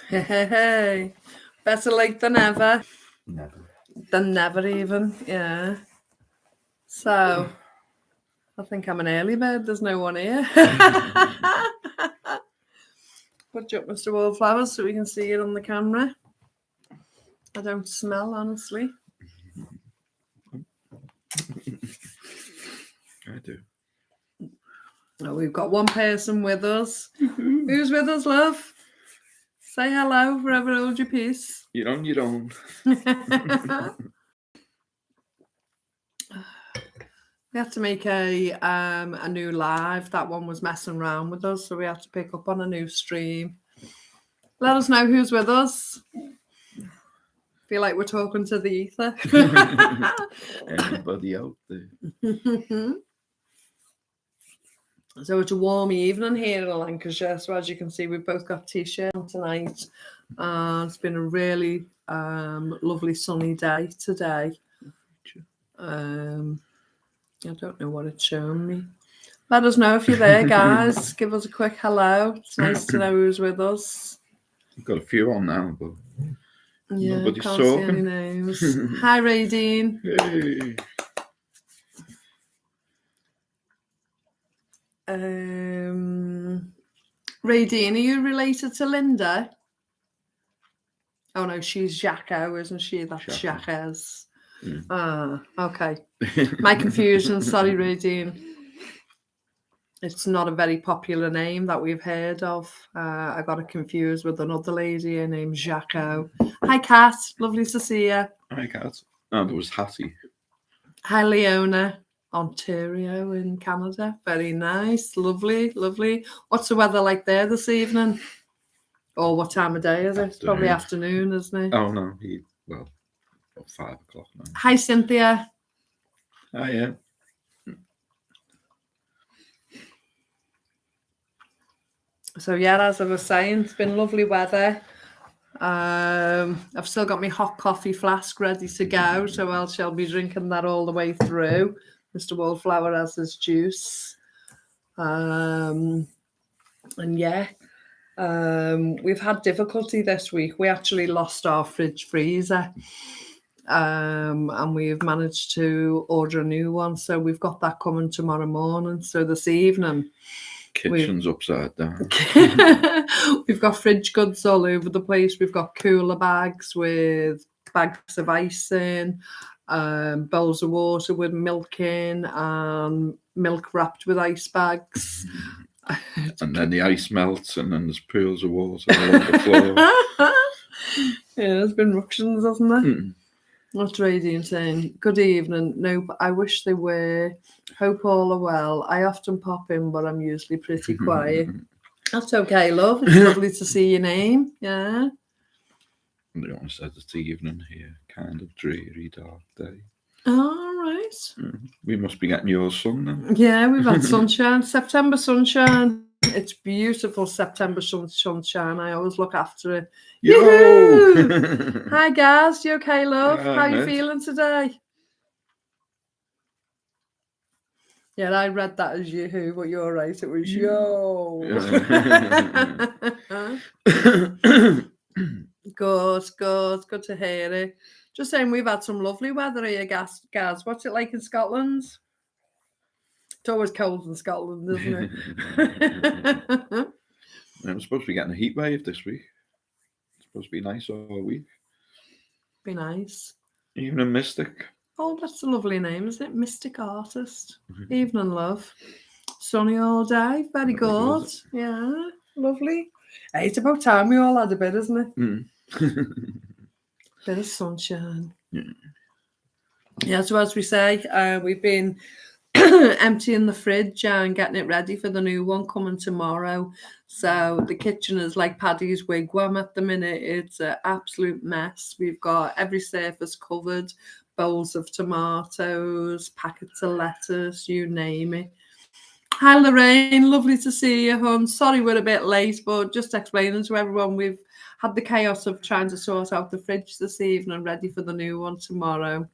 Hey, better late than ever. Never. Than never even, yeah. So, I think I'm an early bird. There's no one here. Put you up, Mr. Wallflowers, so we can see it on the camera. I don't smell, honestly. I do. Oh, we've got one person with us. Who's with us, love? Say hello, forever hold your peace. You're on your own. We had to make a new live. That one was messing around with us, so we had to pick up on a new stream. Let us know who's with us. Feel like we're talking to the ether. Anybody out there? So it's a warm evening here in Lancashire. So as you can see, we've both got t-shirts on tonight. It's been a really lovely sunny day today. I don't know what it's showing me. Let us know if you're there, guys. Give us a quick hello. It's nice to know who's with us. We've got a few on now, but Yeah, nobody's can't see any talking. names. Hi, Radine. Hey. Radine, are you related to Linda? Oh no, she's Jacko, isn't she? That's Jacques. Ah, okay. My confusion. Sorry, Radine. It's not a very popular name that we've heard of. I got it confused with another lady named Jacko. Hi, Kat. Lovely to see you. Hi, Kat. Oh, there was Hattie. Hi, Leona. Ontario in Canada. Very nice. Lovely, lovely. What's the weather like there this evening? Or what time of day is it? It's probably afternoon, isn't it? Oh, no. About 5 o'clock now. Hi, Cynthia. Hi, yeah. So, yeah, as I was saying, it's been lovely weather. I've still got my hot coffee flask ready to go, so I shall be drinking that all the way through. Mr. Wallflower has his juice. And yeah, we've had difficulty this week. We actually lost our fridge freezer. And we've managed to order a new one. So we've got that coming tomorrow morning. So this evening, kitchen's upside down. We've got fridge goods all over the place. We've got cooler bags with bags of ice in, bowls of water with milk in, and milk wrapped with ice bags. And then the ice melts, and then there's pools of water all over the floor. Yeah, there's been ructions, hasn't there? What's Radiant saying? Good evening. No, but I wish they were. Hope all are well. I often pop in, but I'm usually pretty quiet. That's okay, love. It's lovely to see your name. Yeah. They only said it's evening here. Kind of dreary, dark day. All right. We must be getting your sun then. Yeah, we've had sunshine. September sunshine. It's beautiful September sunshine. I always look after it. Yo! Hi, Gaz. You okay, love? Hi, How are you mate. feeling today? Yeah, I read that as yoo-hoo, but you're right. It was yo. Good to hear it. Just saying, we've had some lovely weather here, Gaz. What's it like in Scotland? It's always cold in Scotland, isn't it? I'm supposed to be getting a heat wave this week. It's supposed to be nice all week. Be nice. Even in Mystic. Oh, that's a lovely name, isn't it? Mystic Artist. Evening, love. Sunny all day. Very good. Yeah, lovely. Hey, it's about time we all had a bit, isn't it? Bit of sunshine. Yeah, so as we say, we've been emptying the fridge and getting it ready for the new one coming tomorrow. So the kitchen is like Paddy's wigwam at the minute. It's an absolute mess. We've got every surface covered, bowls of tomatoes, packets of lettuce, you name it. Hi, Lorraine. Lovely to see you, hon. Sorry we're a bit late, but just explaining to everyone, we've had the chaos of trying to sort out the fridge this evening, ready for the new one tomorrow.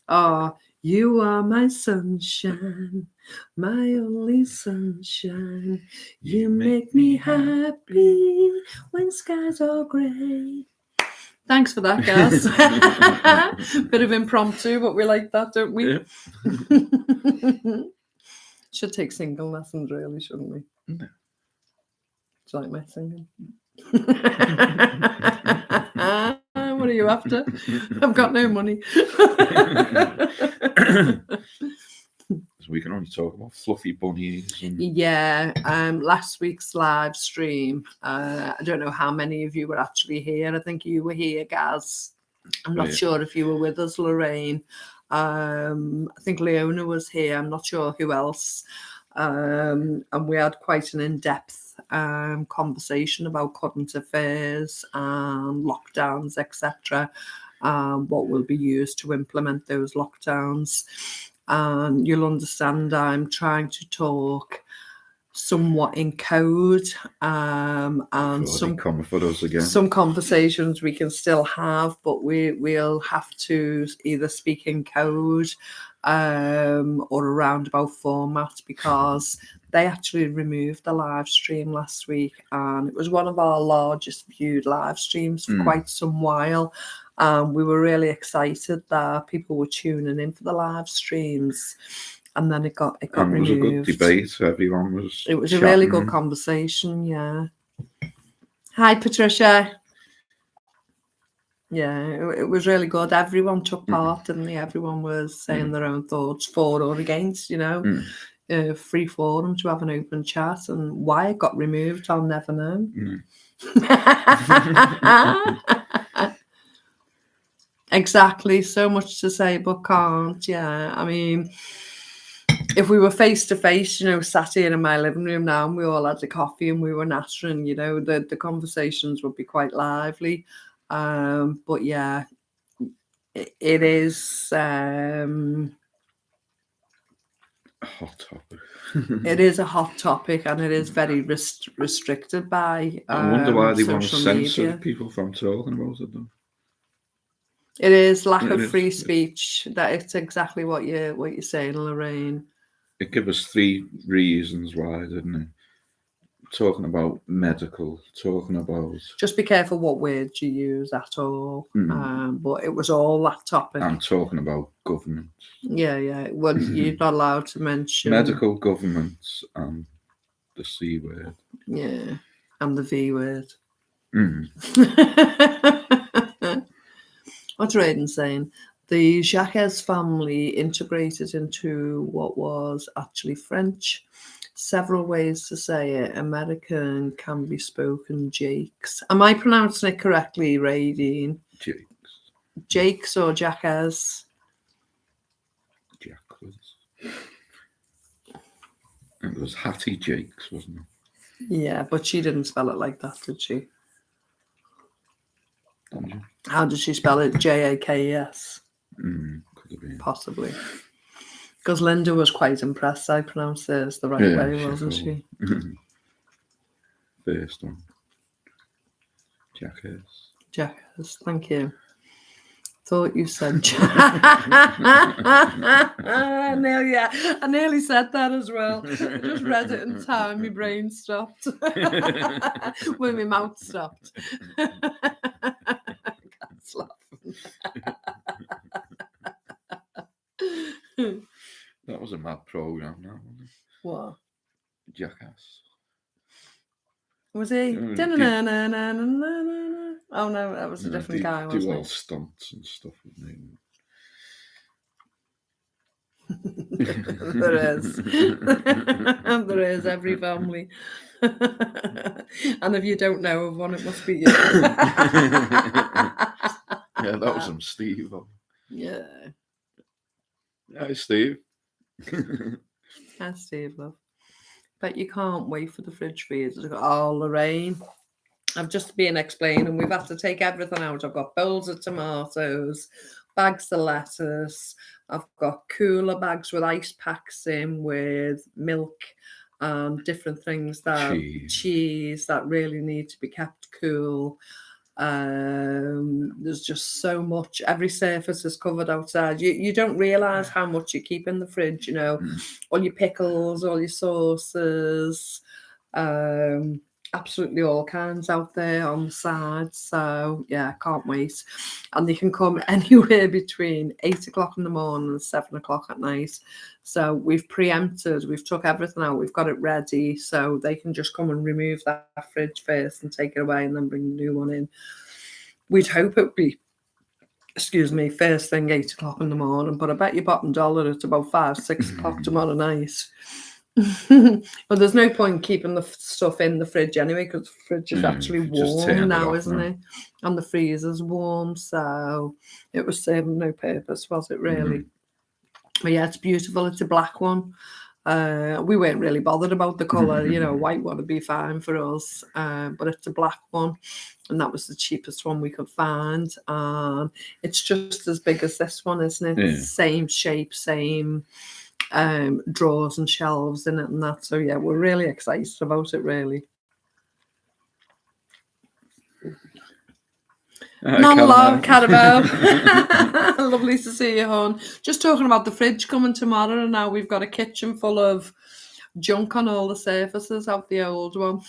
Oh, You are my sunshine, my only sunshine. You make me happy when skies are grey. Thanks for that, guys. Bit of impromptu, but we like that, don't we? Yeah. Should take singing lessons, really, shouldn't we? No. Do you like my singing? What are you after? I've got no money. So we can only talk about fluffy bunnies. And... Yeah, last week's live stream. I don't know how many of you were actually here. I think you were here, Gaz. I'm not sure if you were with us, Lorraine. I think Leona was here. I'm not sure who else. And we had quite an in-depth conversation about current affairs and lockdowns, etc. What will be used to implement those lockdowns. And you'll understand I'm trying to talk somewhat in code, and some conversations we can still have, but we'll have to either speak in code or a roundabout format, because they actually removed the live stream last week, and it was one of our largest viewed live streams for quite some while. We were really excited that people were tuning in for the live streams, and then it got removed. It was a good debate. Everyone was. It was a really good conversation. Yeah. Hi, Patricia. Yeah, it was really good. Everyone took part, didn't they? Everyone was saying their own thoughts, for or against. Free forum to have an open chat, and why it got removed, I'll never know. Exactly. So much to say, but can't. Yeah. I mean, if we were face to face, sat here in my living room now, and we all had a coffee and we were nattering, the conversations would be quite lively. But yeah, it is a hot topic. It is a hot topic, and it is very restricted by I wonder why they want to censor media. people from talking about it, though. It is lack of free speech. That it's exactly what you're saying, Lorraine. It gave us 3 reasons why, didn't it? Talking about medical, talking about... Just be careful what words you use at all. But it was all that topic. And talking about government. Yeah. Well, you're not allowed to mention... Medical, governments, and the C word. Yeah, and the V word. What's Raiden saying? The Jacques family integrated into what was actually French. Several ways to say it. American can be spoken Jakes. Am I pronouncing it correctly, Raideen? Jakes or Jacques? Jacques. It was Hattie Jakes, wasn't it? Yeah, but she didn't spell it like that, did she? How did she spell it? Jakes? Could have been. Possibly. Because Linda was quite impressed I pronounced this the right way, wasn't she? First one. Jacques. Thank you. Thought you said I nearly said that as well. I just read it in time. My brain stopped. When my mouth stopped. That's laughing. That was a mad program, now, wasn't it? What? Jackass. Was he? Oh no, that was a different guy, wasn't it? Do all stunts and stuff with me. There is. There is, every family. And if you don't know of one, it must be you. Yeah, that was from Steve. Yeah. Hi, Steve. Hi, Steve, love. Bet you can't wait for the fridge freezer to go. Oh, Lorraine. I've just been explaining. We've had to take everything out. I've got bowls of tomatoes, bags of lettuce. I've got cooler bags with ice packs in with milk and different things that cheese that really need to be kept cool. There's just so much. Every surface is covered outside. You don't realise how much you keep in the fridge, you know. All your pickles, all your sauces, absolutely all kinds out there on the side. So yeah, can't wait. And they can come anywhere between 8 o'clock in the morning and 7 o'clock at night. So we've preempted, we've took everything out, we've got it ready, so they can just come and remove that fridge first and take it away and then bring the new one in. We'd hope it would be, excuse me, first thing 8 o'clock in the morning, but I bet you bottom dollar it's about 5, 6 o'clock tomorrow night. But there's no point keeping the stuff in the fridge anyway, because the fridge is actually warm now, isn't it? And the freezer's warm, so it was serving no purpose, was it really? But yeah, it's beautiful. It's a black one. We weren't really bothered about the colour, you know, white one would be fine for us, but it's a black one, and that was the cheapest one we could find. It's just as big as this one, isn't it? Yeah. Same shape, same drawers and shelves in it and that. So yeah, we're really excited about it, really. Non-love, Caramel. Lovely to see you, hon. Just talking about the fridge coming tomorrow, and now we've got a kitchen full of junk on all the surfaces of the old one.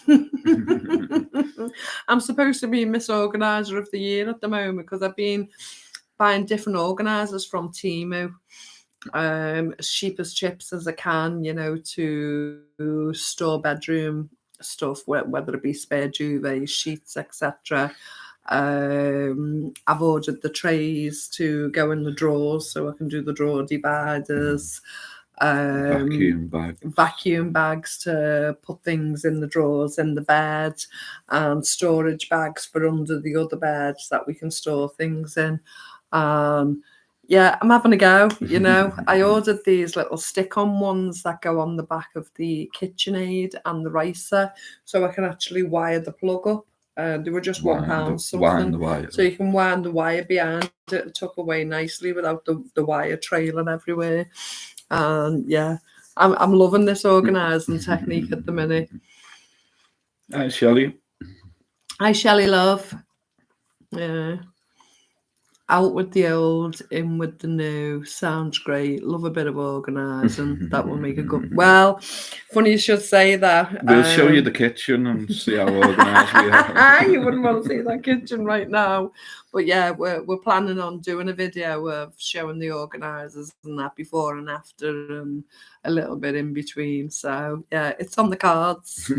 I'm supposed to be Miss Organiser of the Year at the moment because I've been buying different organisers from Temu, as cheap as chips as I can, you know, to store bedroom stuff, whether it be spare duvets, sheets, etc. I've ordered the trays to go in the drawers so I can do the drawer dividers. Vacuum bags to put things in the drawers in the bed, and storage bags for under the other beds that we can store things in. Yeah, I'm having a go, you know. I ordered these little stick-on ones that go on the back of the KitchenAid and the ricer, so I can actually wire the plug up. They were just £1 something. So you can wind the wire behind it and tuck away nicely without the wire trailing everywhere. And yeah, I'm loving this organising technique at the minute. Hi, Shelley. Hi, Shelley, love. Yeah. Out with the old, in with the new. Sounds great. Love a bit of organising. That will make a good... Well, funny you should say that. We'll show you the kitchen and see how organised we are. You wouldn't want to see that kitchen right now. But yeah, we're planning on doing a video of showing the organisers and that before and after, and a little bit in between. So yeah, it's on the cards.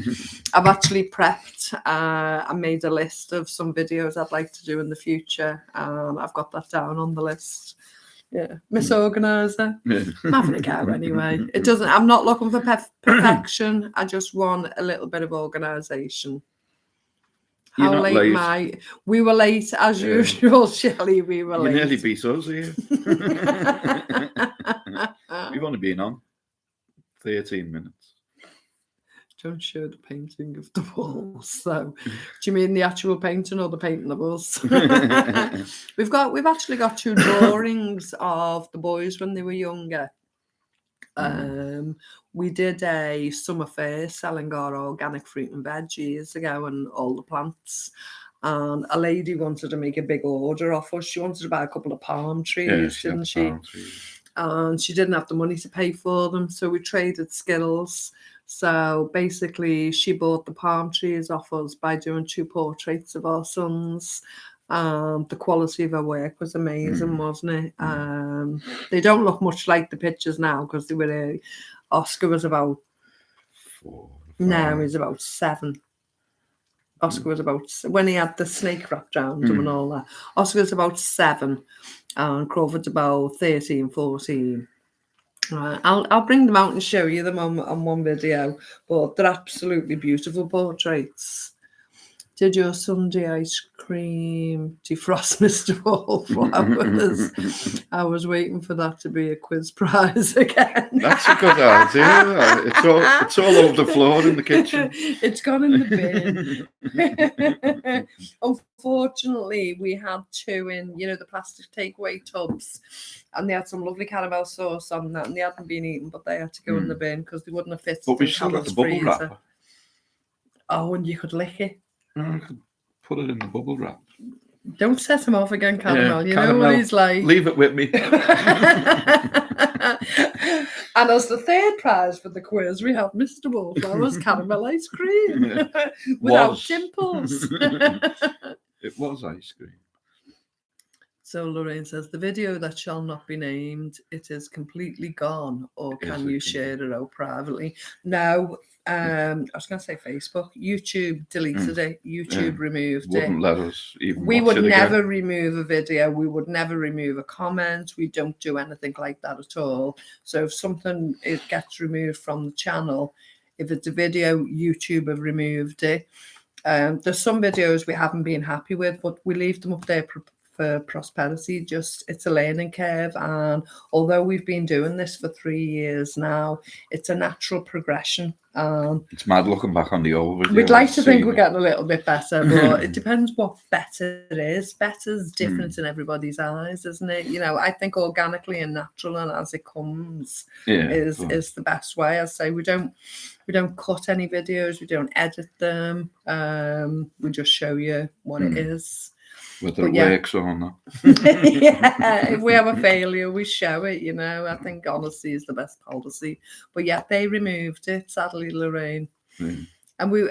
I've actually prepped. I made a list of some videos I'd like to do in the future. I've got that down on the list. Yeah, Miss Organiser. I'm having a go anyway. It doesn't. I'm not looking for perfection. I just want a little bit of organisation. How late? We were late as usual, Shelley. We were late. You nearly beat us here. We've only been on 13 minutes. Don't show the painting of the walls. So, do you mean the actual painting or the painting of us? We've actually got 2 drawings of the boys when they were younger. We did a summer fair selling our organic fruit and veg years ago and all the plants. And a lady wanted to make a big order off us. She wanted to buy a couple of palm trees, didn't she? And she didn't have the money to pay for them, so we traded skills. So basically, she bought the palm trees off us by doing 2 portraits of our sons. The quality of her work was amazing, wasn't it? They don't look much like the pictures now because they were. Oscar was about 4. No, he's about 7. Oscar was about, when he had the snake wrapped around him and all that. Oscar was about 7, and Crawford's about 13, 14. I'll bring them out and show you them on one video, but they're absolutely beautiful portraits. Did your Sunday ice cream defrost Mr. Wallflowers? I was waiting for that to be a quiz prize again. That's a good idea. It's all over the floor in the kitchen. It's gone in the bin. Unfortunately, we had 2 in, the plastic takeaway tubs, and they had some lovely caramel sauce on that, and they hadn't been eaten, but they had to go in the bin because they wouldn't have fit. But we still got the bubble wrapper. Oh, and you could lick it. put it in the bubble wrap. Don't set him off again, Caramel. You know Caramel, what he's like. Leave it with me. And as the third prize for the quiz, we have Mr. Wallflower's caramel ice cream without Was. dimples. It was ice cream. So Lorraine says, the video that shall not be named, it is completely gone, or can you share it out privately? No, I was going to say Facebook. YouTube deleted it. YouTube removed Wouldn't it. let us even We watch would it never again. remove a video. We would never remove a comment. We don't do anything like that at all. So if something it gets removed from the channel, if it's a video, YouTube have removed it. There's some videos we haven't been happy with, but we leave them up there for prosperity. Just it's a learning curve, and although we've been doing this for 3 years now, it's a natural progression. It's mad looking back on the old video. We'd like to think we're getting a little bit better, but it depends what better is. Better's different in everybody's eyes, isn't it? You know, I think organically and natural and as it comes is the best way. I say we don't cut any videos, we don't edit them. We just show you what it is. Whether it works or not. Yeah, if we have a failure, we show it, you know. I think honesty is the best policy. But yeah, they removed it, sadly, Lorraine. And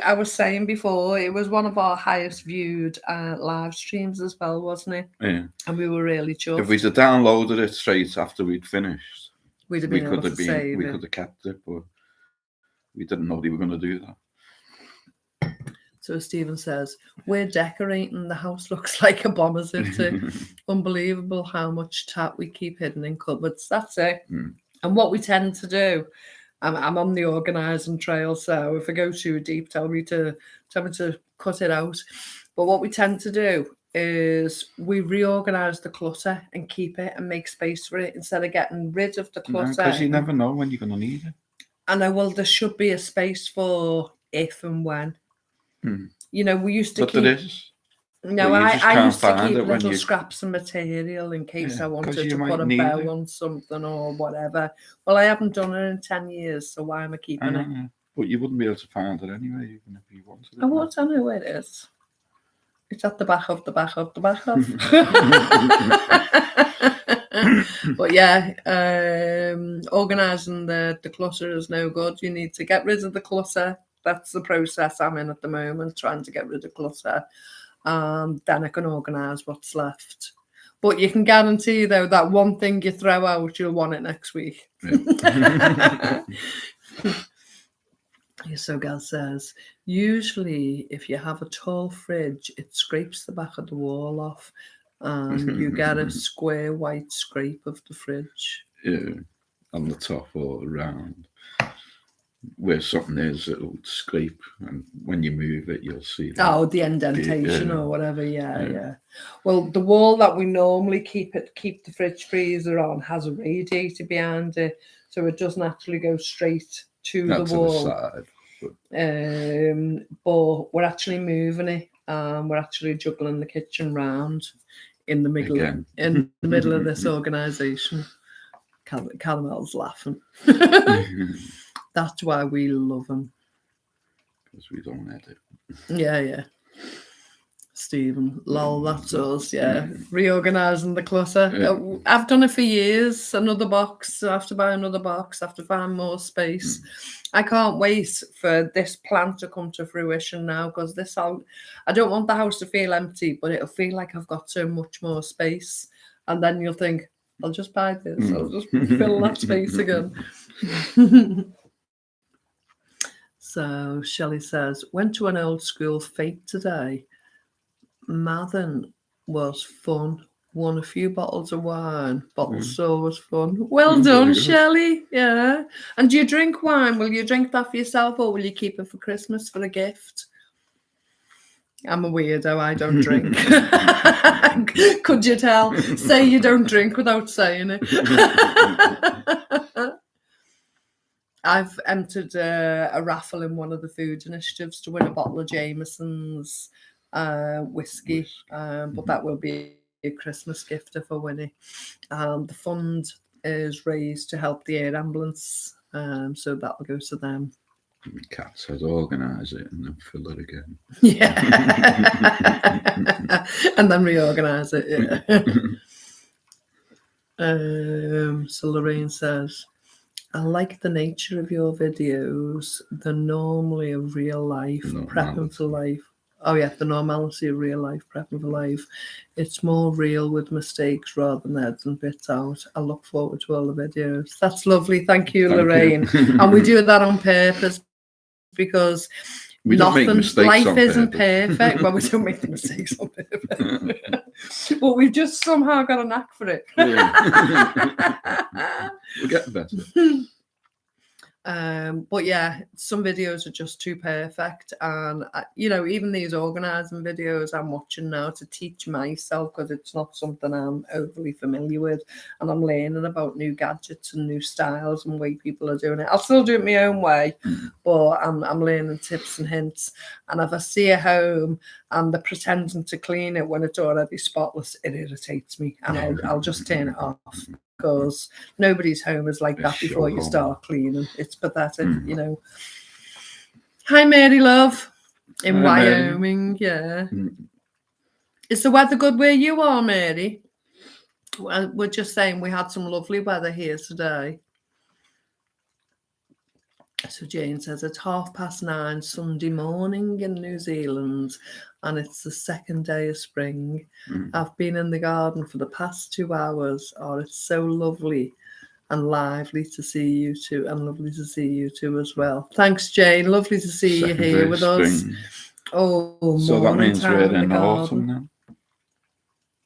I was saying before, it was one of our highest viewed live streams as well, wasn't it? Yeah. And we were really chuffed. If we'd have downloaded it straight after we'd finished, we could have kept it, but we didn't know they were going to do that. So Stephen says, we're decorating. The house looks like a bomber city. Unbelievable how much tat we keep hidden in cupboards. That's it. And what we tend to do, I'm on the organising trail, so if I go too deep, tell me to cut it out. But what we tend to do is we reorganise the clutter and keep it and make space for it instead of getting rid of the clutter. Because you never know when you're going to need it. I know, well, there should be a space for if and when. You know, we used to keep... there is. No, I used to keep little scraps of material in case I wanted to put a bow on something or whatever. Well, I haven't done it in 10 years, so why am I keeping it? But you wouldn't be able to find it anyway, even if you wanted it. I won't tell you where it is. It's at the back of the back of the back of. But yeah, organising the clutter is no good. You need to get rid of the clutter. That's the process I'm in at the moment, trying to get rid of clutter. Then I can organise what's left. But you can guarantee, though, that one thing you throw out, you'll want it next week. So Gal says, usually if you have a tall fridge, it scrapes the back of the wall off and you get a square white scrape of the fridge. Yeah, on the top or around. Where something is, it'll scrape, and when you move it, you'll see that. Oh, the indentation or whatever. Yeah. Well, the wall that we normally keep the fridge freezer on has a radiator behind it, so it doesn't actually go straight to the wall. The side, but we're actually moving it. We're actually juggling the kitchen round in the middle of this organisation. Caramel's laughing. That's why we love them. Because we don't edit. Yeah. Stephen, lol, that's us, yeah. Reorganising the clutter. Yeah. I've done it for years. Another box. I have to buy another box. I have to find more space. I can't wait for this plan to come to fruition now, because I don't want the house to feel empty, but it'll feel like I've got so much more space. And then you'll think, I'll just buy this. I'll just fill that space again. So Shelley says, went to an old school fete today. Mathen was fun. Won a few bottles of wine. Bottle store was fun. Well done, Shelley. Yeah. And do you drink wine? Will you drink that for yourself, or will you keep it for Christmas for a gift? I'm a weirdo. I don't drink. Could you tell? Say you don't drink without saying it. I've entered a raffle in one of the food initiatives to win a bottle of Jameson's whiskey, but that will be a Christmas gift if I win it. The fund is raised to help the air ambulance, so that will go to them. My cat says organise it and then fill it again. Yeah. And then reorganise it, yeah. So Lorraine says, I like the nature of your videos. They're normally of real life, prepping for life. Oh yeah, the normality of real life, prepping for life. It's more real with mistakes rather than editing bits out. I look forward to all the videos. That's lovely. Thank you, Lorraine. And we do that on purpose because we don't make mistakes life on isn't purpose. perfect. Well, we don't make the mistakes on purpose. But we've just somehow got a knack for it. We'll get better. But yeah, some videos are just too perfect, and you know, even these organising videos I'm watching now to teach myself, because it's not something I'm overly familiar with, and I'm learning about new gadgets and new styles and way people are doing it. I'll still do it my own way, but I'm learning tips and hints. And if I see a home and they're pretending to clean it when it's already spotless, it irritates me, and I'll just turn it off. Because nobody's home is like that before you start cleaning. It's pathetic, you know. Hi, Mary Love, in Wyoming. Yeah. Is the weather good where you are, Mary? Well, we're just saying we had some lovely weather here today. So Jane says it's 9:30 Sunday morning in New Zealand, and it's the second day of spring. I've been in the garden for the past 2 hours. Oh, it's so lovely and lively to see you two, and lovely to see you two as well. Thanks, Jane. Lovely to see you here with us. Oh, so that means we're in autumn now?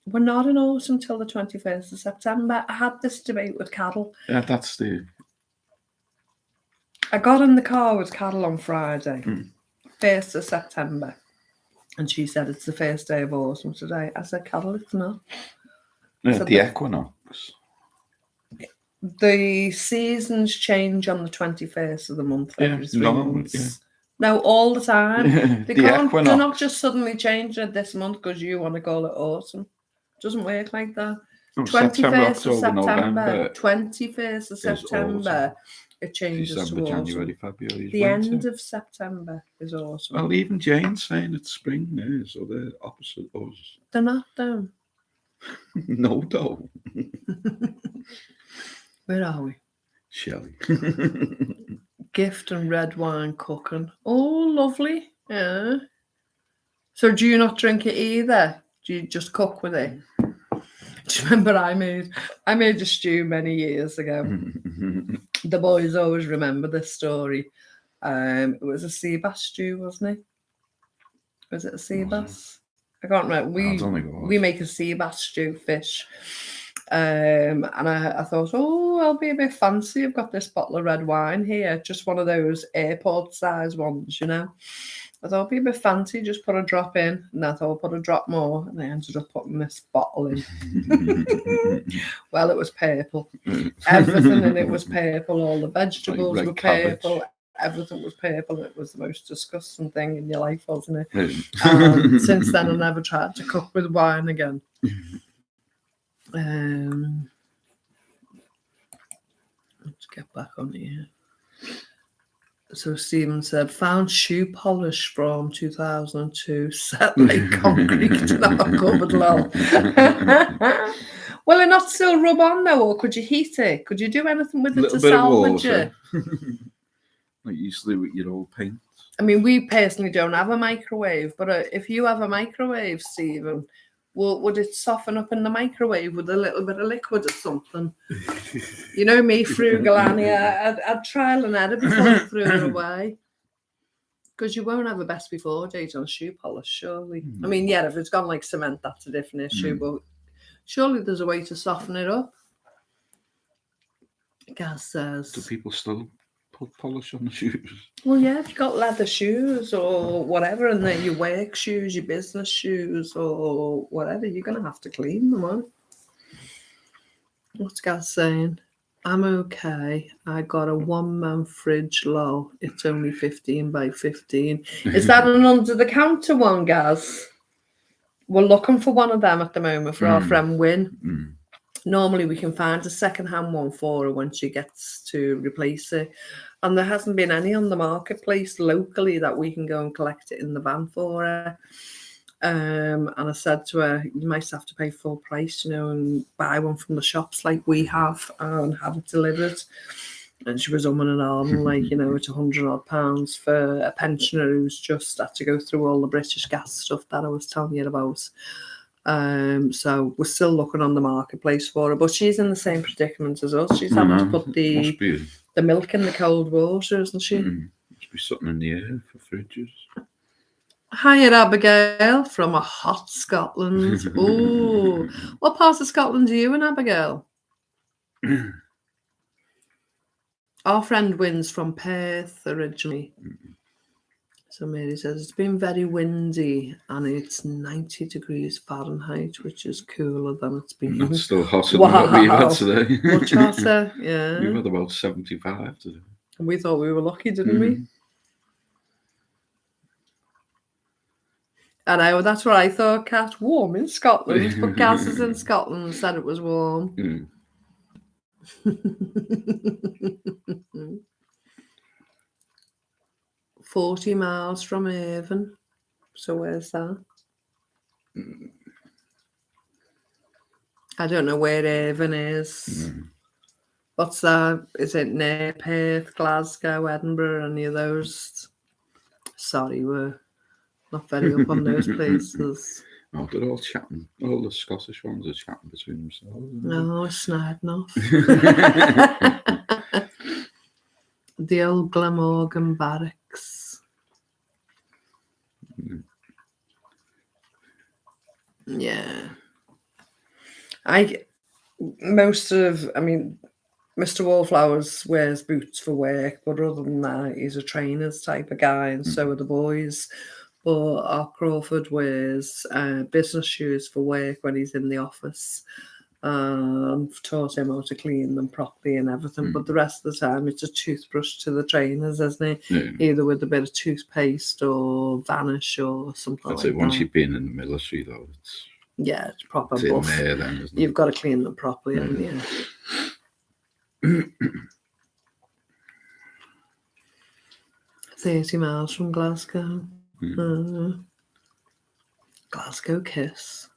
We're not in autumn till the 21st of September. I had this debate with Carol. Yeah, that's the... I got in the car with Carol on Friday, 1st of September, and she said it's the first day of autumn today. I said, Carol, it's not. Yeah, the equinox. The seasons change on the 21st of the month every 3 months. Yeah. No, all the time. They're not just suddenly changing it this month because you want to call it autumn. It doesn't work like that. 21st of September. 21st of September. It changes December, to January, February. The end of September is autumn. Well, even Jane's saying it's spring now, so they're opposite us. They're not, though. No, though. Where are we? Shelley. Gift and red wine cooking. Oh, lovely. Yeah. So do you not drink it either? Do you just cook with it? Do you remember I made a stew many years ago? The boys always remember this story. It was a sea bass stew, wasn't it? Was it a sea bass? I can't remember. We make a sea bass stew, fish. And I thought, oh, I'll be a bit fancy. I've got this bottle of red wine here, just one of those airport size ones, you know. I thought, I'll be a bit fancy, just put a drop in. And I thought, I'll put a drop more. And I ended up putting this bottle in. Well, it was purple. Everything in it was purple. All the vegetables were purple. Everything was purple. It was the most disgusting thing in your life, wasn't it? And since then, I never tried to cook with wine again. Let's get back on here. So Stephen said, found shoe polish from 2002, set like concrete in our cupboard, lol. Will it not still rub on though, or could you heat it? Could you do anything with it to salvage it? Like you used to do with your old paint. I mean, we personally don't have a microwave, but if you have a microwave, Stephen, would it soften up in the microwave with a little bit of liquid or something? You know me, frugal Annie, I'd trial and error before I threw it away. Because you won't have a best before date on shoe polish, surely. I mean, yeah, if it's gone like cement, that's a different issue, but surely there's a way to soften it up. Gaz says... Do people still put polish on the shoes? Well, yeah, if you've got leather shoes or whatever, and then your work shoes, your business shoes or whatever, you're going to have to clean them, aren't you? What's Gaz saying? I'm okay. I got a one-man fridge, lol. It's only 15 by 15. Is that an under-the-counter one, Gaz? We're looking for one of them at the moment for our friend Wynne. Normally we can find a second-hand one for her when she gets to replace it. And there hasn't been any on the marketplace locally that we can go and collect it in the van for her. And I said to her, you might have to pay full price, and buy one from the shops like we have and have it delivered. And she was umming and ahhing, like, it's £100 for a pensioner who's just had to go through all the British Gas stuff that I was telling you about. So we're still looking on the marketplace for her, but she's in the same predicament as us. She's having to put the milk in the cold water, isn't she? Must be something in the air for fridges. Hiya, Abigail from a hot Scotland. Oh, what part of Scotland are you in, Abigail? Our friend Wynn's from Perth originally. So Mary says it's been very windy and it's 90 degrees Fahrenheit, which is cooler than it's been. That's still hotter than what we've had today. Much hotter, yeah. We've had about 75 today. And we thought we were lucky, didn't we? I know, that's what I thought, Kat. Warm in Scotland, but Gaz is in Scotland and said it was warm. 40 miles from Avon. So where's that? I don't know where Avon is. What's that? Is it near Perth, Glasgow, Edinburgh, any of those? Sorry, we're not very up on those places. Oh, they're all chatting. All the Scottish ones are chatting between themselves. No, snagging off. The old Glamorgan barracks. Yeah. Mr. Wallflowers wears boots for work, but other than that, he's a trainer's type of guy, and so are the boys. But our Crawford wears business shoes for work when he's in the office. I've taught him how to clean them properly and everything, but the rest of the time it's a toothbrush to the trainers, isn't it? Yeah. Either with a bit of toothpaste or Vanish or something like that. Once you've been in the military, though, it's proper buff. In there, then, isn't it? You've got to clean them properly, haven't you? 30 miles from Glasgow. Glasgow kiss.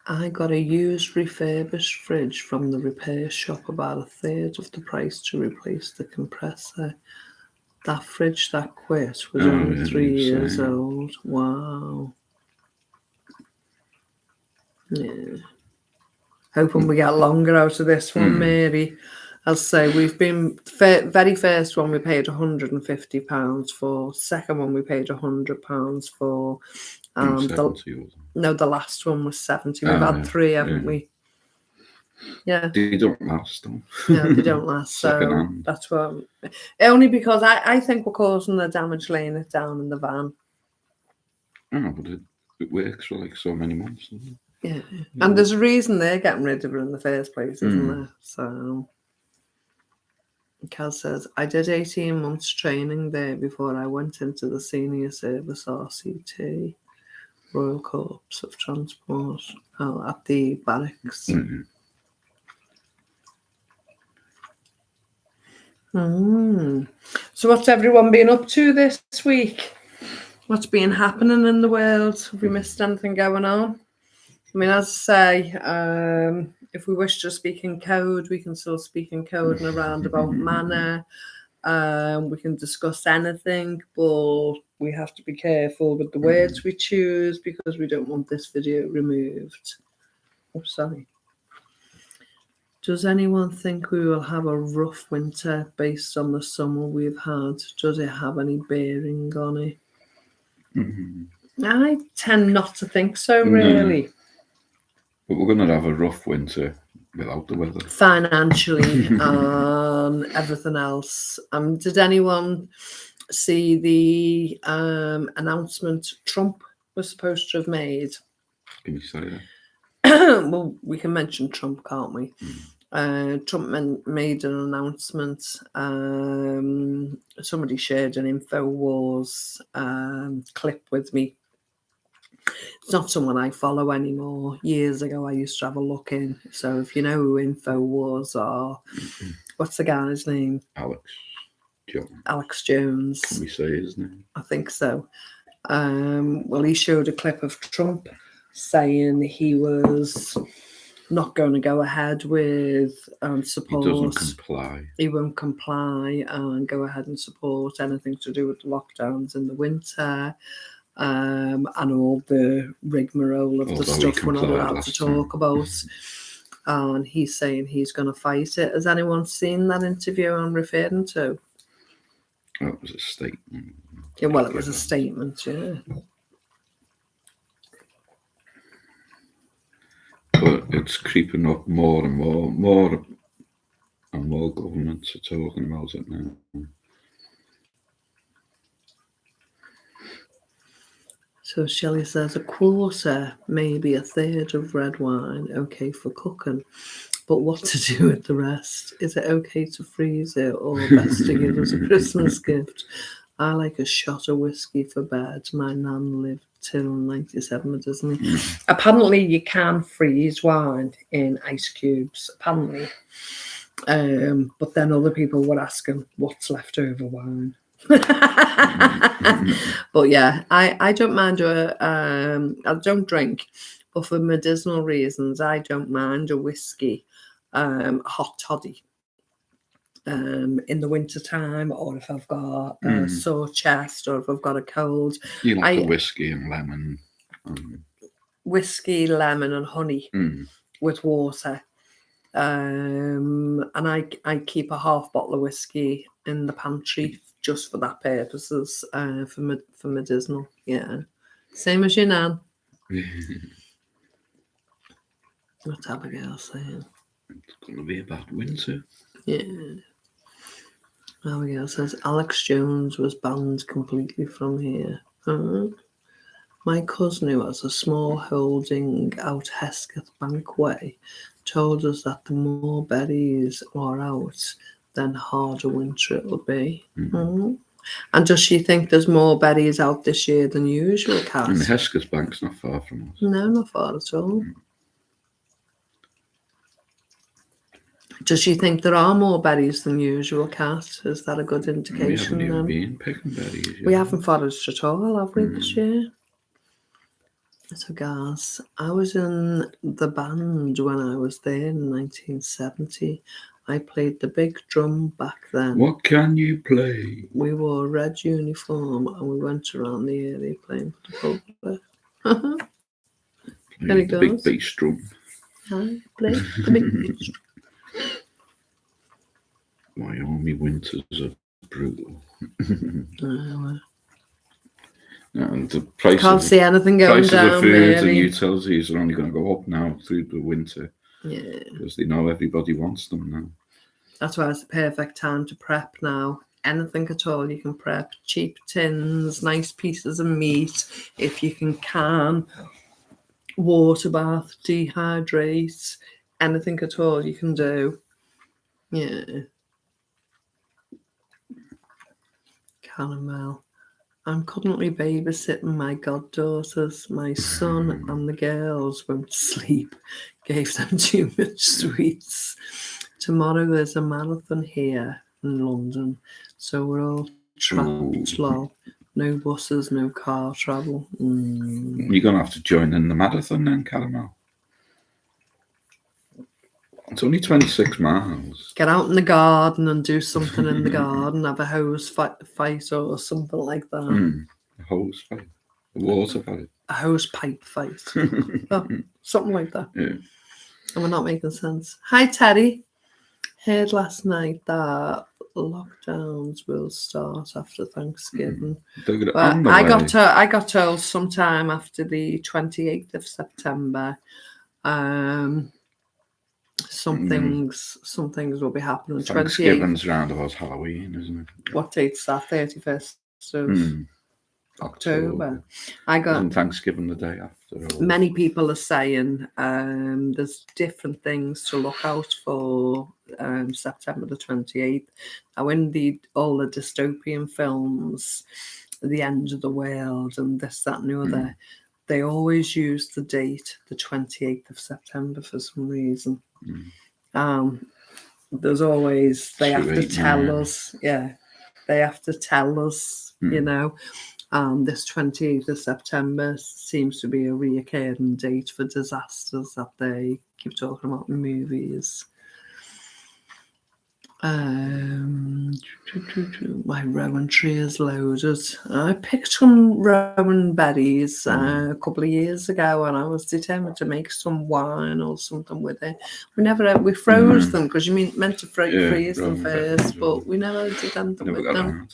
I got a used refurbished fridge from the repair shop about a third of the price to replace the compressor. That fridge that quit was only 3 years old. Wow. Yeah. Hoping we get longer out of this one, Mary. I'll say we've been very first one we paid £150 for. Second one we paid £100 for. The last one was 70. We've had 3, haven't we? Yeah. They don't last, though. No, they don't last. So that's what. Only because I think we're causing the damage laying it down in the van. I know, but it works for like so many months, doesn't it? Yeah. And there's a reason they're getting rid of it in the first place, isn't there? So. Cal says, I did 18 months training there before I went into the senior service RCT, Royal Corps of Transport, at the barracks. So what's everyone been up to this week? What's been happening in the world? Have we missed anything going on? I mean, as I say, if we wish to speak in code, we can still speak in code in a roundabout manner. We can discuss anything, but we have to be careful with the words we choose because we don't want this video removed. Oh, sorry. Does anyone think we will have a rough winter based on the summer we've had? Does it have any bearing on it? I tend not to think so, really. But we're going to have a rough winter without the weather. Financially and everything else. Did anyone see the announcement Trump was supposed to have made? Can you say that? Well, we can mention Trump, can't we? Trump made an announcement. Somebody shared an InfoWars clip with me. It's not someone I follow anymore. Years ago, I used to have a look in. So if you know who InfoWars are, What's the guy's name? Alex Jones. Alex Jones. Can we say his name? I think so. Well, he showed a clip of Trump saying he was not going to go ahead with support. He doesn't comply. He won't comply and go ahead and support anything to do with lockdowns in the winter. And all the rigmarole of the stuff we're not allowed to talk about. And he's saying he's going to fight it. Has anyone seen that interview I'm referring to? Oh, it was a statement. Yeah, well, it was a statement, yeah. But it's creeping up more and more and more governments are talking about it now. So Shelley says a quarter, maybe a third of red wine, okay for cooking. But what to do with the rest? Is it okay to freeze it or best to give as a Christmas gift? I like a shot of whiskey for bed. My nan lived till 97, doesn't he? Apparently you can freeze wine in ice cubes, apparently. But then other people were asking what's left over wine. But yeah, I don't mind I don't drink, but for medicinal reasons I don't mind a whiskey hot toddy in the winter time, or if I've got a sore chest, or if I've got a cold. You like the whiskey and lemon. Whiskey, lemon and honey with water. And I keep a half bottle of whiskey in the pantry just for that purposes, for medicinal. Yeah, same as your nan. What's Abigail saying? It's going to be a bad winter. Yeah. Abigail says Alex Jones was banned completely from here. My cousin, who has a small holding out Hesketh Bankway, told us that the more berries are out, then harder winter it'll be. And does she think there's more berries out this year than usual, Kat? And the Hesketh Bank's not far from us. No, not far at all. Does she think there are more berries than usual, Kat? Is that a good indication? We haven't even been picking berries yet. We haven't foraged at all, have we, this year? So, guys, I was in the band when I was there in 1970. I played the big drum back then. What can you play? We wore a red uniform and we went around the area playing for the public. There he The goes. big bass drum. I played the big bass drum. Wyoming winters are brutal. And the prices, Can't see anything going prices down, of food and really. utilities are only going to go up now through the winter. Yeah. Because they know everybody wants them now. That's why it's the perfect time to prep now. Anything at all you can prep. Cheap tins, nice pieces of meat. If you can water bath, dehydrate, anything at all you can do. Yeah. Caramel. I'm currently babysitting my goddaughters. My son and the girls won't sleep. Gave them too much sweets. Tomorrow there's a marathon here in London, so we're all trapped low. No buses, no car travel. You're going to have to join in the marathon then, Caramel. It's only 26 miles. Get out in the garden and do something in the garden. Have a hose fight or something like that. A hose fight. A water fight. A hose pipe fight. Oh, something like that. Yeah. And we're not making sense. Hi, Teddy. Heard last night that lockdowns will start after Thanksgiving. But I got told sometime after the 28th of September. Some things will be happening. Thanksgiving's round about Halloween, isn't it? What date's that? 31st of October. I got Isn't Thanksgiving the day after? many people are saying there's different things to look out for September the 28th. Now, in all the dystopian films, The End of the World and this, that and the other, they always use the date, the 28th of September, for some reason. there's always, they have to 289. tell us, they have to tell us, you know. This 28th of September seems to be a reoccurring date for disasters that they keep talking about in movies. My rowan tree is loaded. I picked some rowan berries a couple of years ago, and I was determined to make some wine or something with it. We froze them because you meant to freeze them first, but we never did anything with them.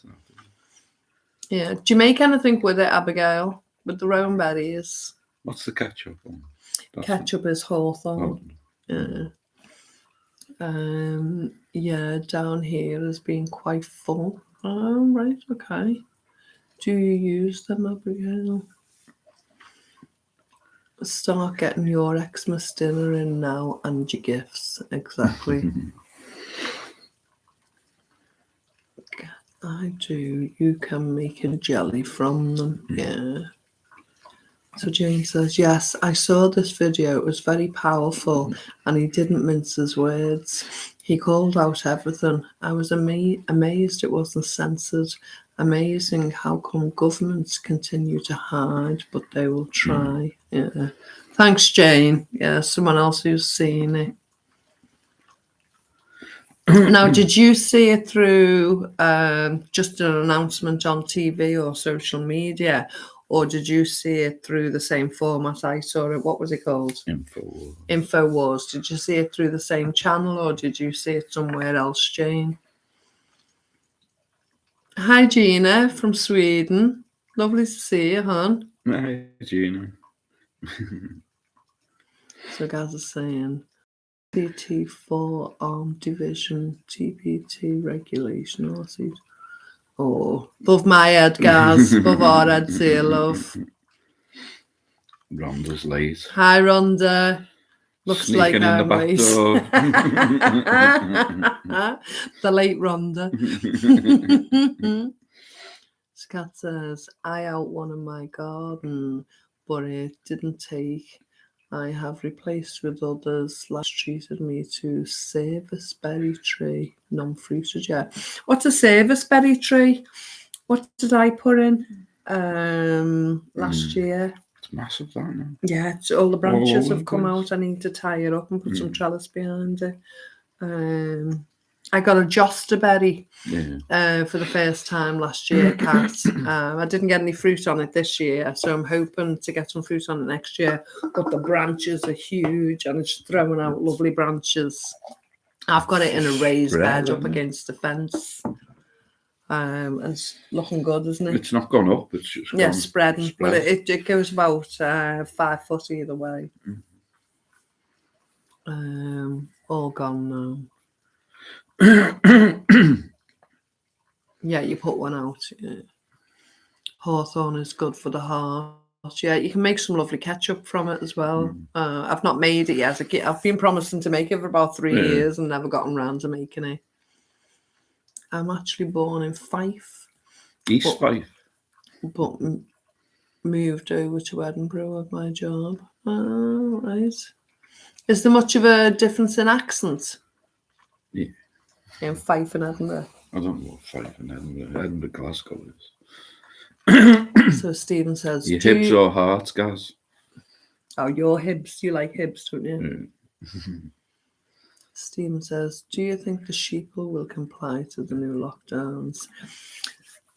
Yeah. Do you make anything with it, Abigail? With the rowan berries? What's the ketchup on? Ketchup is Hawthorne. Yeah, down here has been quite full. Oh, right, okay. Do you use them, Abigail? Start getting your Xmas dinner in now and your gifts. Exactly. I do. You can make a jelly from them. Yeah. So Jane says, yes, I saw this video. It was very powerful and he didn't mince his words. He called out everything. I was amazed it wasn't censored. Amazing how come governments continue to hide, but they will try. Yeah. Thanks, Jane. Yeah, someone else who's seen it. Now, did you see it through just an announcement on TV or social media? Or did you see it through the same format I saw it? What was it called? InfoWars. InfoWars. Did you see it through the same channel or did you see it somewhere else, Jane? Hi, Gina from Sweden. Lovely to see you, hon. Hi, Gina. So Gaz is saying, TPT4 Armed Division, TPT regulation, or oh, above my head, Gaz. Above our heads here, love. Rhonda's late. Hi, Rhonda. Looks Sneaking like in the back door. The late Rhonda. Scat says, I out one in my garden, but it didn't take. I have replaced with others. Last treated me to service berry tree, non-fruited yet. What's a service berry tree? What did I put in last year? It's massive, that now. Yeah, it's, all the branches have come out. I need to tie it up and put some trellis behind it. I got a Joster berry for the first time last year, Kat. I didn't get any fruit on it this year, so I'm hoping to get some fruit on it next year. But the branches are huge and it's throwing out lovely branches. I've got it in a raised bed up against the fence. And it's looking good, isn't it? It's not gone up, it's just gone spreading. Well, it goes about 5 foot either way. All gone now. Yeah, you put one out. Yeah. Hawthorne is good for the heart. Yeah, you can make some lovely ketchup from it as well. I've not made it yet. I've been promising to make it for about 3 years and never gotten around to making it. I'm actually born in Fife. East Fife. But moved over to Edinburgh with my job. Oh, right. Is there much of a difference in accent? Yeah. In Fife and Edinburgh? I don't know what Fife and Edinburgh. Edinburgh, Glasgow is. So Stephen says... Your hips or hearts, Gaz? Oh, your Hibs. You like Hibs, don't you? Yeah. Stephen says, do you think the sheeple will comply to the new lockdowns?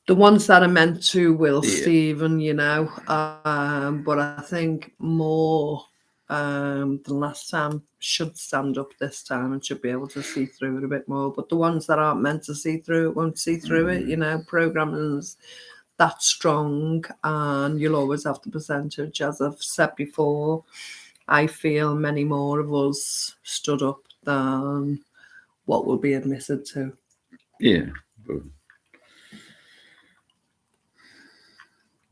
The ones that are meant to will, Stephen, you know. But I think more than last time should stand up this time and should be able to see through it a bit more. But the ones that aren't meant to see through it won't see through it, you know. Programming's that strong and you'll always have the percentage. As I've said before, I feel many more of us stood up than what will be admitted to. Yeah, but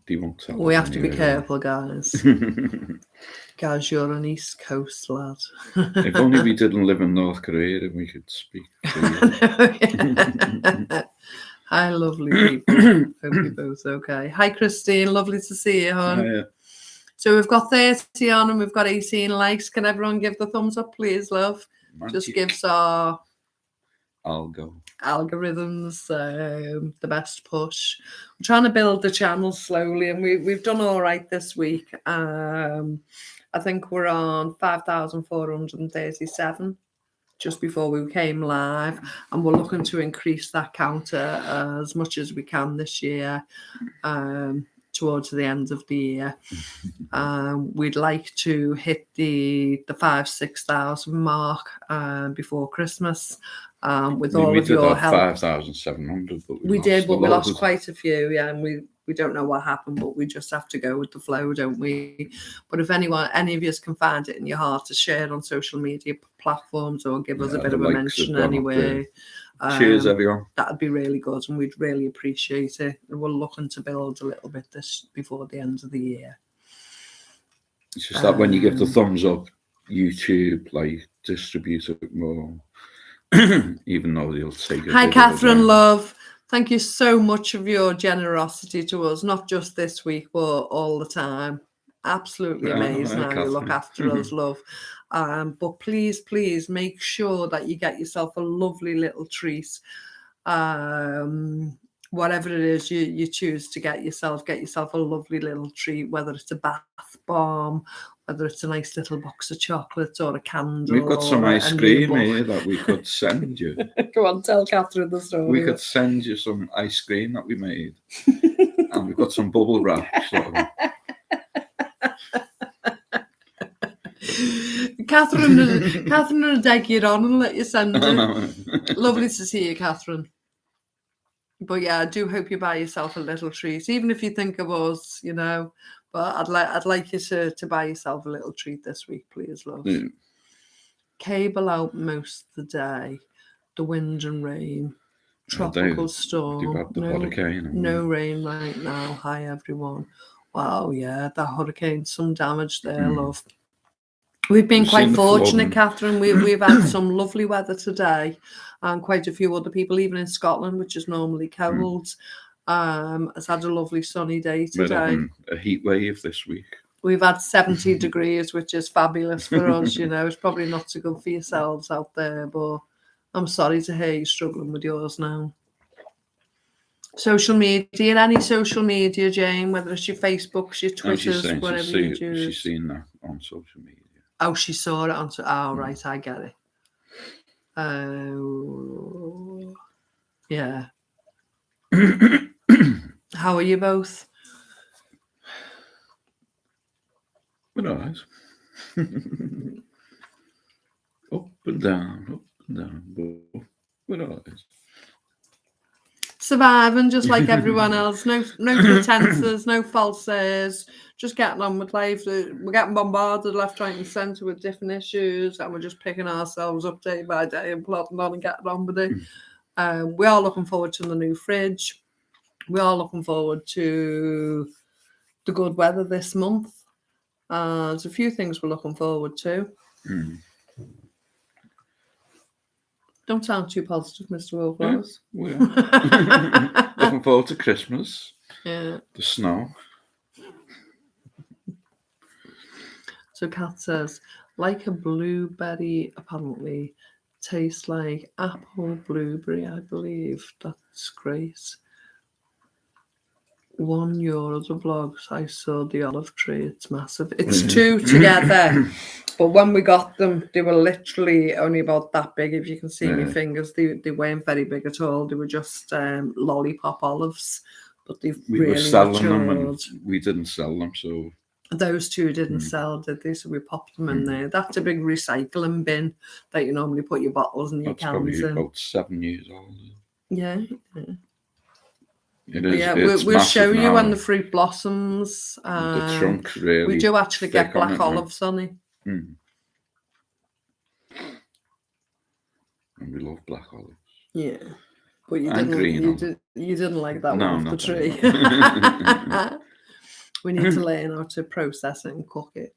they won't tell we have to be careful, guys. Guys, you're an East Coast lad. If only we didn't live in North Korea and we could speak. Hi, lovely people. Hope you're both okay. Hi, Christine. Lovely to see you, hon. Yeah. So we've got 30 on and we've got 18 likes. Can everyone give the thumbs up, please, love? Magic. Just gives our algorithms, the best push. We're trying to build the channel slowly, and we've done all right this week. I think we're on 5,437 just before we came live, and we're looking to increase that counter as much as we can this year, towards the end of the year. We'd like to hit the 5,000-6,000 mark before Christmas. With all of your help, 5,700. we did, but we lost quite a few. Yeah, and we don't know what happened, but we just have to go with the flow, don't we? But if any of you can find it in your heart to share it on social media platforms or give us a bit of a mention anyway. Cheers, everyone. That'd be really good, and we'd really appreciate it. We're looking to build a little bit this before the end of the year. It's just that when you give the thumbs up, YouTube distributes it more, even though they'll take it. Hi, Catherine, love. Thank you so much for your generosity to us, not just this week, but all the time. Absolutely amazing how you look after us, love. But please make sure that you get yourself a lovely little treat. Whatever it is you choose to get yourself a lovely little treat, whether it's a bath bomb, whether it's a nice little box of chocolates or a candle. We've got some ice cream here that we could send you. Go on, tell Catherine the story. We could send you some ice cream that we made. And we've got some bubble wrap. So. Catherine will take you on and let you send it. Lovely to see you, Catherine. But yeah, I do hope you buy yourself a little treat, even if you think of us, you know. But I'd like you to buy yourself a little treat this week, please, love. Yeah. Cable out most of the day. The wind and rain. Tropical storm. No rain right now. Hi, everyone. Wow, yeah, that hurricane, some damage there, love. We've been quite fortunate, Catherine. We've had some lovely weather today, and quite a few other people, even in Scotland, which is normally cold, has had a lovely sunny day today. We're having a heat wave this week. We've had 70 degrees, which is fabulous for us. You know, it's probably not so good for yourselves out there, but I'm sorry to hear you struggling with yours now. Social media, any social media, Jane, whether it's your Facebooks, your Twitters, whatever you do. She's seen that on social media. Oh, she saw it on. Oh, right, I get it. Yeah. How are you both? We're all right. Up and down, but we're all right. Surviving just like everyone else. No pretenses, no false airs. Just getting on with life. We're getting bombarded left, right, and centre with different issues, and we're just picking ourselves up day by day and plodding on and getting on with it. We are looking forward to the new fridge. We are looking forward to the good weather this month. There's a few things we're looking forward to. Don't sound too positive, Mr. Wilflaws. Yeah, looking forward to Christmas. Yeah. The snow. So Kat says, like a blueberry, apparently tastes like apple blueberry, I believe. That's great. €1 the vlogs. I saw the olive tree. It's massive. It's two together. But when we got them, they were literally only about that big. If you can see my fingers, they weren't very big at all. They were just lollipop olives. But we were selling them and we didn't sell them. So those two didn't sell, did they? So we popped them in there. That's a big recycling bin that you normally put your bottles and your cans in. About 7 years old. Yeah. It is. Yeah, we'll show you when the fruit blossoms. The trunk's really. We do actually get black olives on it. And we love black olives. Yeah, but you didn't like that one off the tree. We need to learn how to process it and cook it.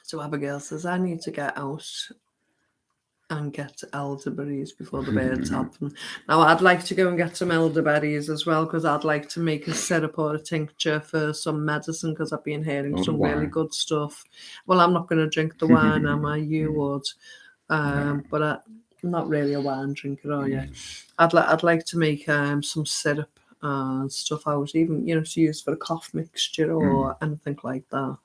So Abigail says, I need to get out and get elderberries before the birds have them. Now, I'd like to go and get some elderberries as well, because I'd like to make a syrup or a tincture for some medicine, because I've been hearing some really good stuff. Well, I'm not going to drink the wine, am I? You would. But not really a wine drinker, are you? I'd like to make some syrup and stuff out, even to use for a cough mixture or anything like that.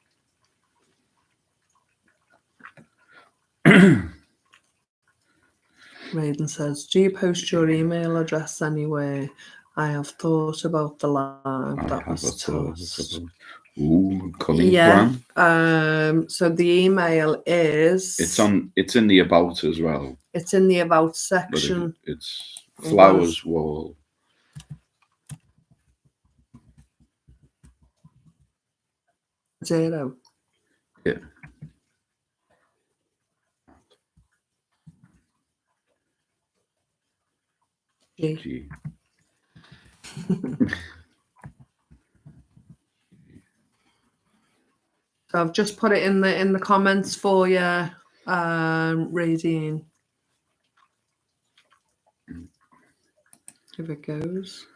Raiden says, "Do you post your email address anywhere? I have thought about the live that was tossed." Ooh, cunning plan. So the email is. It's in the about as well. It's in the about section. But it's Flowers Wall. 0. Yeah. G. So I've just put it in the comments for you, Radine. If it goes.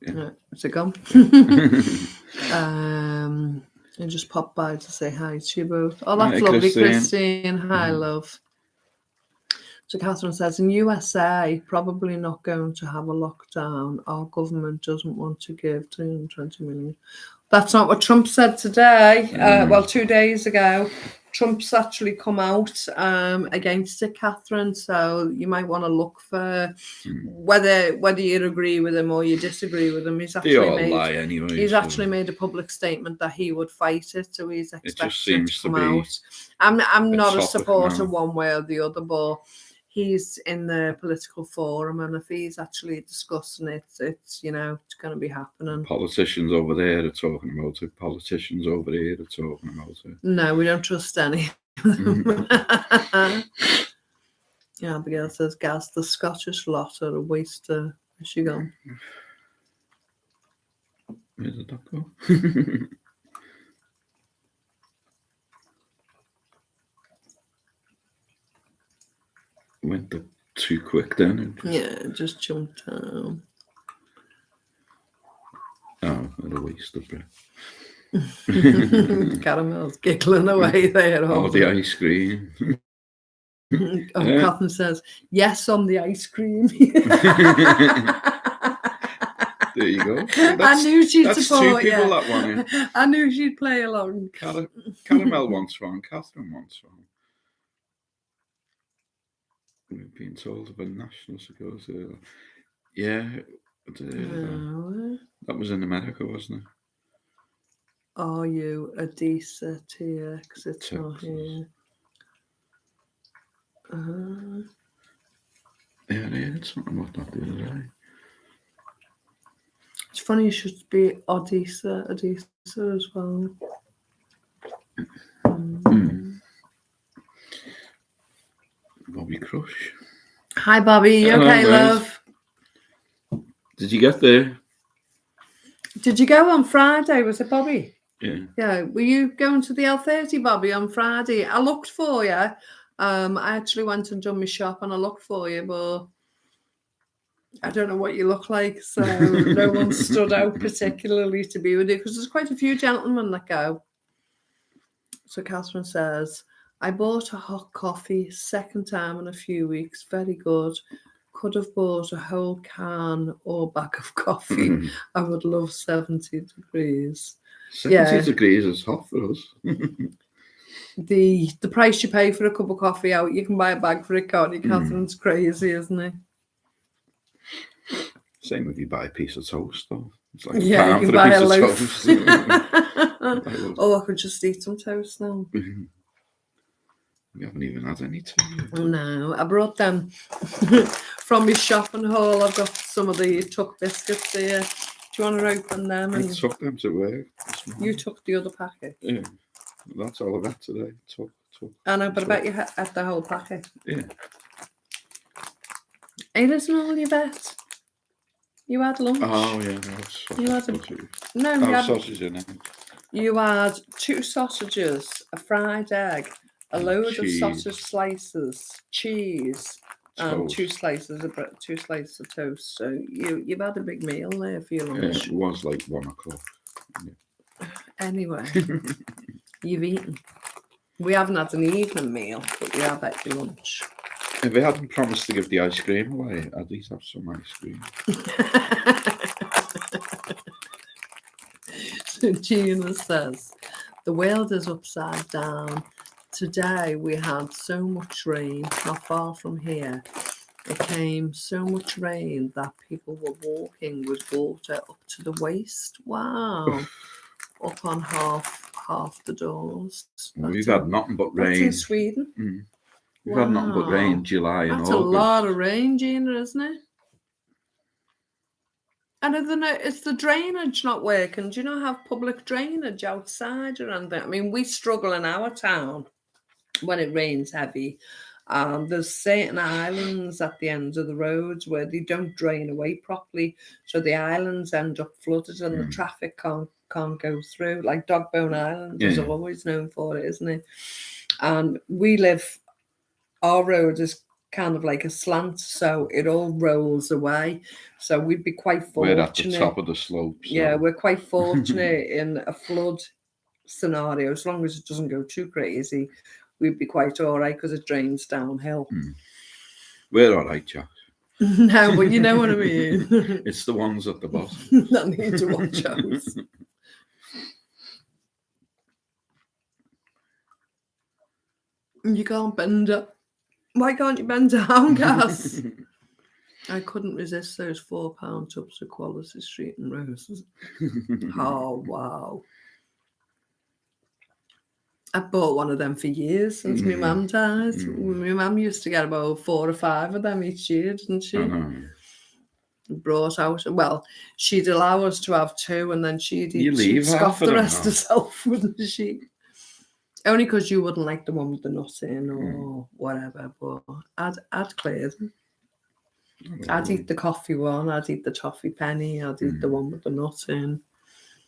Yeah. Is it gone? I just popped by to say hi to you both. Oh, that's lovely, Christine. Hi, love. So Catherine says, in USA, probably not going to have a lockdown. Our government doesn't want to give 220 million. That's not what Trump said today. Well, 2 days ago. Trump's actually come out against it, Catherine. So you might want to look for whether you agree with him or you disagree with him. He's actually lie anyway. He's actually made a public statement that he would fight it. So he's expecting to come out. I'm not a supporter one way or the other, but he's in the political forum, and if he's actually discussing it, it's going to be happening. Politicians over there are talking about it. Politicians over here are talking about it. No, we don't trust any. Yeah, Abigail says, "Gas, the Scottish lot are a waste of." Where's she gone? Where did that go? Went up too quick then. It just jumped down. Oh, what a waste of breath. Caramel's giggling away there. Oh, the ice cream. Catherine says, "Yes, on the ice cream." There you go. I knew she'd that's support 2 people you. that one. Yeah. I knew she'd play along. Caramel wants one. Catherine wants one. We've been told of a national security. Yeah. That was in America, wasn't it? Are you a decent here? Because it's Texas. not here. Yeah, I heard something about that the other day. It's funny you should be Odessa as well. Bobby Crush. Hi, Bobby. You okay, love? Did you get there? Did you go on Friday? Was it Bobby? Yeah. Yeah. Were you going to the L30, Bobby, on Friday? I looked for you. I actually went and done my shop and I looked for you, but I don't know what you look like, so no one stood out particularly to be with you because there's quite a few gentlemen that go. So Catherine says, "I bought a hot coffee, second time in a few weeks. Very good. Could have bought a whole can or bag of coffee. I would love 70 degrees. 70 degrees is hot for us. The price you pay for a cup of coffee out, you can buy a bag for it, can't you? Catherine's crazy, isn't it? Same if you buy a piece of toast, though. It's like you can buy a loaf. Oh, I could just eat some toast now. We haven't even had any tea. No, I brought them from my shopping haul. I've got some of the Tuck biscuits here. Do you want to open them? I took them to work. You took the other packet? Yeah, that's all I've had today. Tuck. I know, but I bet you had the whole packet. Yeah. It isn't all you bet. You had lunch. Oh, yeah. You had sausage in it. You had 2 sausages, a fried egg, a load of sausage slices, cheese, and 2 slices of toast. So you've had a big meal there for your lunch. Yeah, it was like 1 o'clock. Yeah. Anyway, you've eaten. We haven't had an evening meal, but we have had lunch. If we hadn't promised to give the ice cream away, I'd at least have some ice cream. So Gina says, the world is upside down. Today we had so much rain, not far from here. It came so much rain that people were walking with water up to the waist. Wow. Up on half the doors. We've had nothing but That's rain. in Sweden. We've had nothing but rain, July and That's August. a lot of rain, Gina, isn't it? And it's the drainage not working. Do you not have public drainage outside or anything? I mean, we struggle in our town when it rains heavy. There's certain islands at the end of the roads where they don't drain away properly, so the islands end up flooded and the traffic can't go through. Like Dogbone Island is always known for it, isn't it? And our road is kind of like a slant, so it all rolls away. So we'd be quite fortunate. We're at the top of the slope. So. Yeah, we're quite fortunate in a flood scenario. As long as it doesn't go too crazy, we'd be quite all right because it drains downhill. We're all right, Jack. No, but you know what I mean. It's the ones at the bottom that need to watch out. You can't bend up. Why can't you bend down, Cass? I couldn't resist those £4 tubs of Quality Street and Roses. Oh, wow. I've bought one of them for years since my mum died. My mum used to get about 4 or 5 of them each year, didn't she? Brought out, well, she'd allow us to have 2 and then she'd scoff the rest herself, wouldn't she? Only because you wouldn't like the one with the nut in or whatever, but I'd clear them. I'd eat the coffee one, I'd eat the toffee penny, I'd eat the one with the nut in.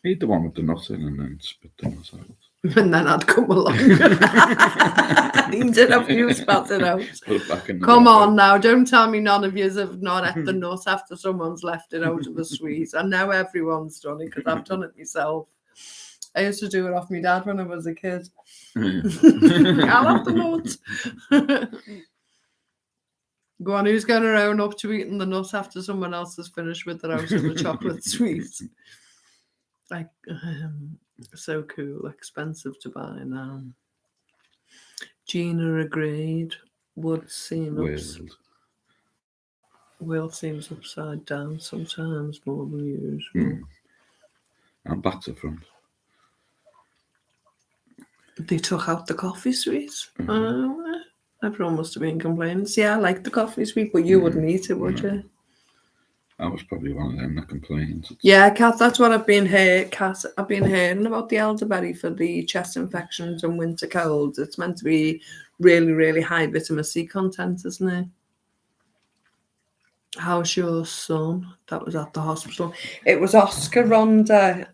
Eat the one with the nut in and then spit the nut out. And then I'd come along. Eat it after you spat it out. Put it back in the Come on now, don't tell me none of you have not ate the nut after someone's left it out of the sweet. I know everyone's done it because I've done it myself. I used to do it off my dad when I was a kid. I'll have the nut. Go on, who's going to own up to eating the nut after someone else has finished with their out of the chocolate sweet? Like, so cool, expensive to buy now. Gina agreed. World seems upside down sometimes more than usual. And back to front. They took out the coffee sweet. Everyone must have been complaining. See, I like the coffee sweet, but you wouldn't eat it, would you? I was probably one of them that complained. Yeah, Kat, that's what I've been hearing. Kat, I've been hearing about the elderberry for the chest infections and winter colds. It's meant to be really, really high vitamin C content, isn't it? How's your son? That was at the hospital. It was Oscar Ronda.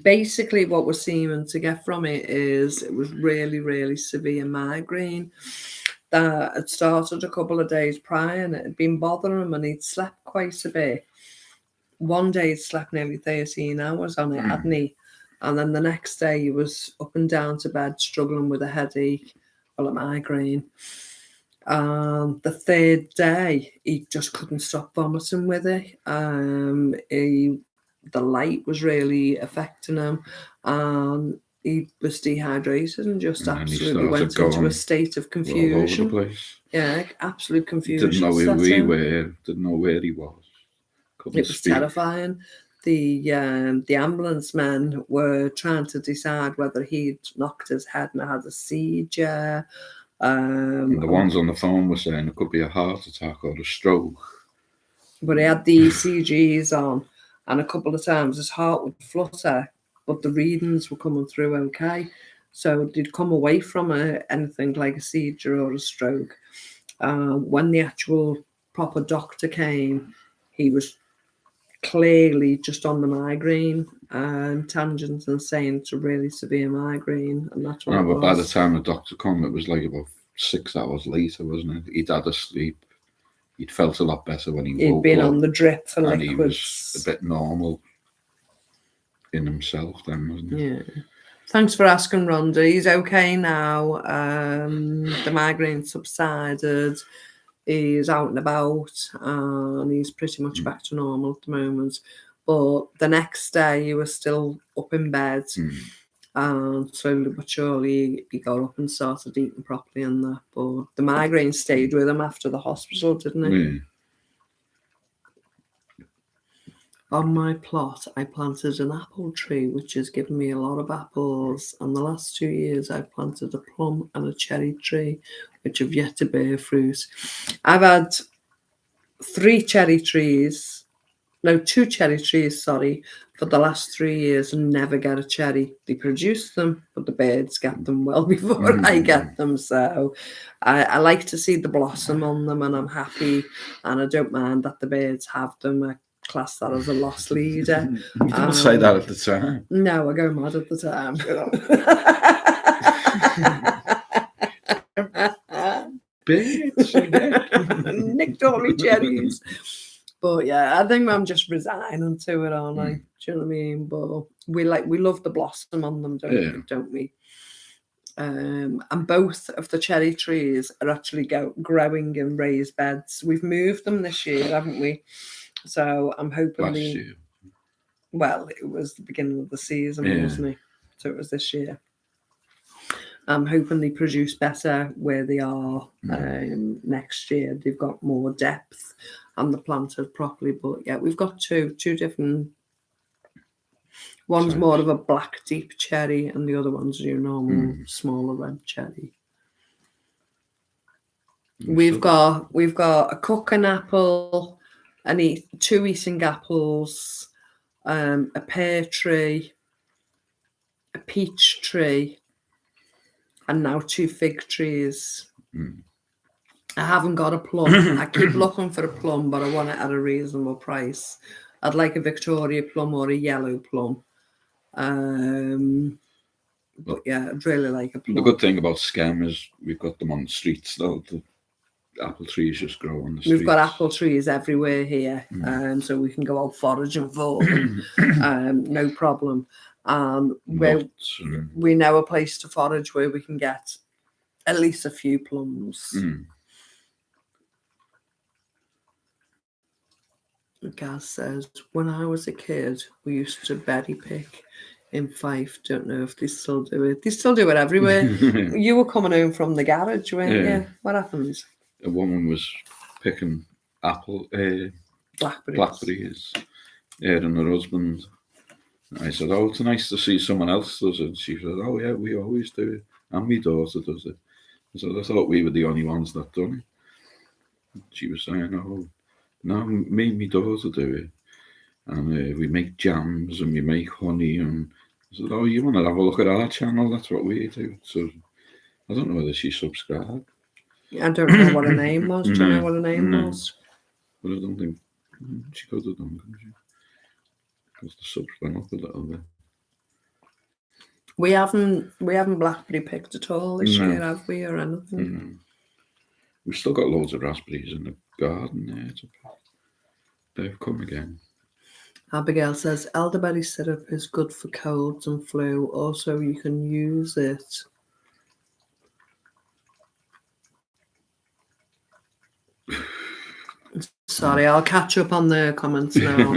Basically, what we're seeming to get from it is it was really, really severe migraine that had started a couple of days prior and it had been bothering him and he'd slept quite a bit. One day he'd slept nearly 13 hours on it, hadn't he? And then the next day he was up and down to bed struggling with a headache, well, a migraine. The third day he just couldn't stop vomiting with it. The light was really affecting him and he was dehydrated and just absolutely went into a state of confusion. All over the place. Yeah, absolute confusion. Didn't know who we were, didn't know where he was. Couldn't it was speak. Terrifying. The ambulance men were trying to decide whether he'd knocked his head and had a seizure. And the ones on the phone were saying it could be a heart attack or a stroke. But he had the ECGs on. And a couple of times his heart would flutter, but the readings were coming through okay. So they'd come away from anything like a seizure or a stroke. When the actual proper doctor came, he was clearly just on the migraine tangent and saying it's a really severe migraine. And that's what but by the time the doctor came, it was like about 6 hours later, wasn't it? He'd had a sleep. He'd felt a lot better when he woke up. He'd been on the drip for liquids. And he was a bit normal in himself then, wasn't he? Yeah. Thanks for asking, Rhonda. He's okay now. The migraine subsided. He's out and about, and he's pretty much back to normal at the moment. But the next day, he was still up in bed, and slowly but surely, he got up and started eating properly and that. But the migraine stayed with him after the hospital, didn't it? Yeah. On my plot, I planted an apple tree, which has given me a lot of apples. And the last 2 years, I've planted a plum and a cherry tree, which have yet to bear fruit. I've had 2 cherry trees, for the last 3 years and never get a cherry. They produce them, but the birds get them well before I get them. So I like to see the blossom on them, and I'm happy, and I don't mind that the birds have them. I class that as a loss leader. You don't say that at the time. No, I go mad at the time. Birds, nicked all my cherries. But yeah, I think I'm just resigning to it, aren't I? Do you know what I mean? But we love the blossom on them, don't we? And both of the cherry trees are actually growing in raised beds. We've moved them this year, haven't we? So I'm hoping well, it was the beginning of the season, wasn't it? So it was this year. I'm hoping they produce better where they are next year. They've got more depth and they're planted properly. But yeah, we've got two different. One's more of a black deep cherry, and the other one's your normal smaller red cherry. We've got a cooking apple, 2 eating apples, a pear tree, a peach tree, and now 2 fig trees. I haven't got a plum. I keep looking for a plum, but I want it at a reasonable price. I'd like a Victoria plum or a yellow plum. But yeah, I'd really like a plum. The good thing about Skem is we've got them on the streets, though. The apple trees just grow on the streets. We've got apple trees everywhere here, so we can go out foraging for them, no problem. We know a place to forage where we can get at least a few plums. Gaz says, when I was a kid, we used to berry pick in Fife. Don't know if they still do it. They still do it everywhere. You were coming home from the garage, weren't you? What happened? A woman was picking blackberries, and her husband. I said, oh, it's nice to see someone else does it. She said, oh yeah, we always do it. And my daughter does it. I said, I thought we were the only ones that done it. She was saying, oh, no, me and my daughter do it. And we make jams and we make honey. And I said, oh, you want to have a look at our channel? That's what we do. So I don't know whether she subscribed. I don't know what her name was. Do you know what her name was? But I don't think she could have done, couldn't she? Because the subs went up a little bit. We haven't blackberry picked at all this year, have we, or anything? No. We've still got loads of raspberries in the garden there to pick. They've come again. Abigail says elderberry syrup is good for colds and flu. Also, you can use it. Sorry, I'll catch up on the comments now.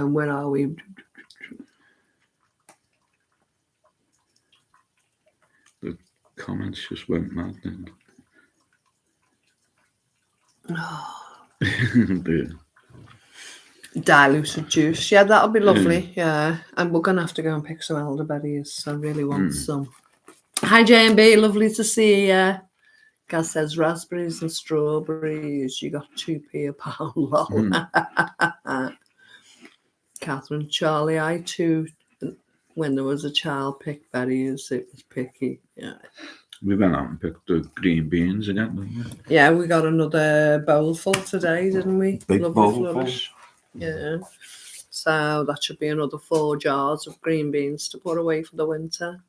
Where are we? The comments just went mad then. Diluted juice. Yeah, that'll be lovely. Yeah. And we're going to have to go and pick some elderberries. I really want some. Hi, J&B. Lovely to see you. Gaz says raspberries and strawberries. You got 2p a pound. Lol. Catherine, Charlie, I too, when there was a child, picked berries. It was picky. Yeah. We went out and picked the green beans again, didn't we? Yeah, we got another bowl full today, didn't we? Big Lovely bowl flourish. Yeah. So that should be another 4 jars of green beans to put away for the winter.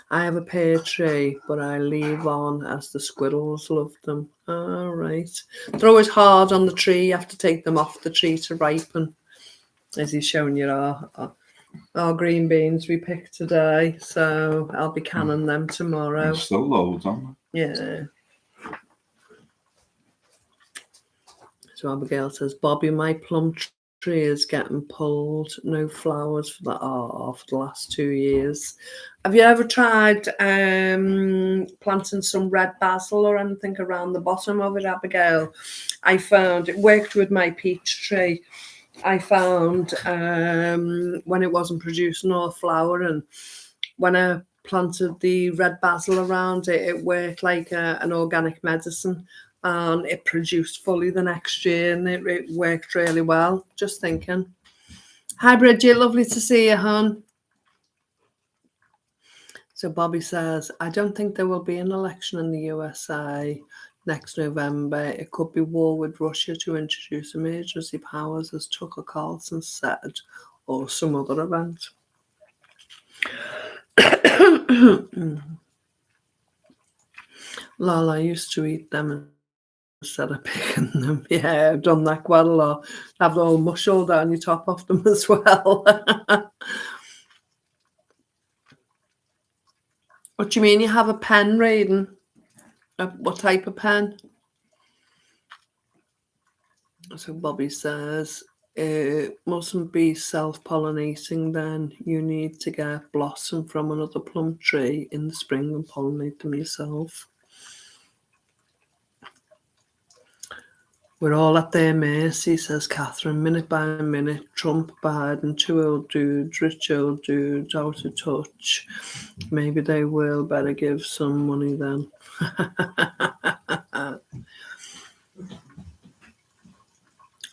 I have a pear tree, but I leave on as the squirrels love them. All right. They're always hard on the tree. You have to take them off the tree to ripen, as he's showing you. our green beans we picked today, so I'll be canning them tomorrow. There's still loads on Yeah. So Abigail says, Bobby, my plum tree is getting pulled. No flowers for the last 2 years. Have you ever tried planting some red basil or anything around the bottom of it, Abigail? I found it worked with my peach tree. I found when it wasn't producing or flowering, when I planted the red basil around it, it worked like an organic medicine. And it produced fully the next year, and it worked really well. Just thinking. Hi, Bridget. Lovely to see you, hon. So Bobby says, I don't think there will be an election in the USA next November. It could be war with Russia to introduce emergency powers, as Tucker Carlson said, or some other event. Lala, I used to eat them instead of picking them. Yeah, I've done that quite a lot. Have the whole mush all down your top of them as well. What do you mean you have a pen, Raiden? What type of pen? So Bobby says, it mustn't be self-pollinating then. You need to get blossom from another plum tree in the spring and pollinate them yourself. We're all at their mercy, says Catherine, minute by minute. Trump, Biden, two old dudes, rich old dudes, out of touch. Maybe they will. Better give some money then.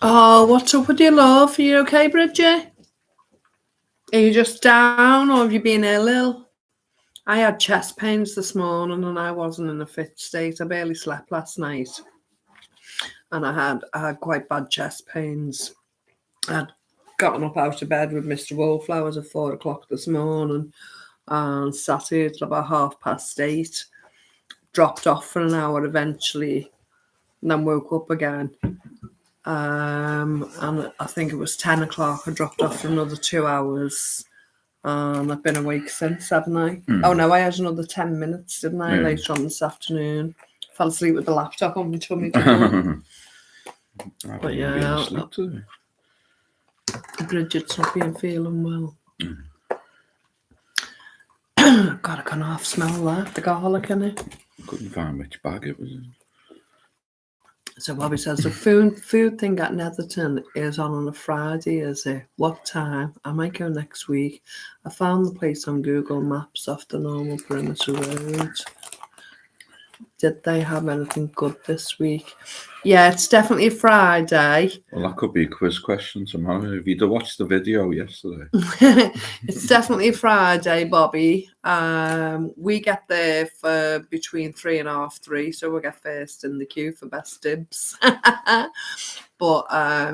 Oh, what's up with your love? Are you okay, Bridget? Are you just down or have you been ill? I had chest pains this morning and I wasn't in a fit state. I barely slept last night. And I had quite bad chest pains. I'd gotten up out of bed with Mr. Wallflowers at 4 o'clock this morning and sat here till about 8:30. Dropped off for an hour eventually and then woke up again. And I think it was 10 o'clock. I dropped off for another 2 hours. And I've been awake since, haven't I? Oh, no, I had another 10 minutes, didn't I, later on this afternoon. Fell asleep with the laptop on my tummy. But yeah, Bridget's not been feeling well. God, I can half smell that, the garlic in it. Couldn't find which bag it was in. So Bobby says, the food thing at Netherton is on a Friday, is it? What time? I might go next week. I found the place on Google Maps off the normal perimeter road. Did they have anything good this week? Yeah, it's definitely Friday. Well, that could be a quiz question tomorrow. If you'd have watched the video yesterday. It's definitely Friday, Bobby. We get there for between 3 and 3:30, so we'll get first in the queue for best dibs. But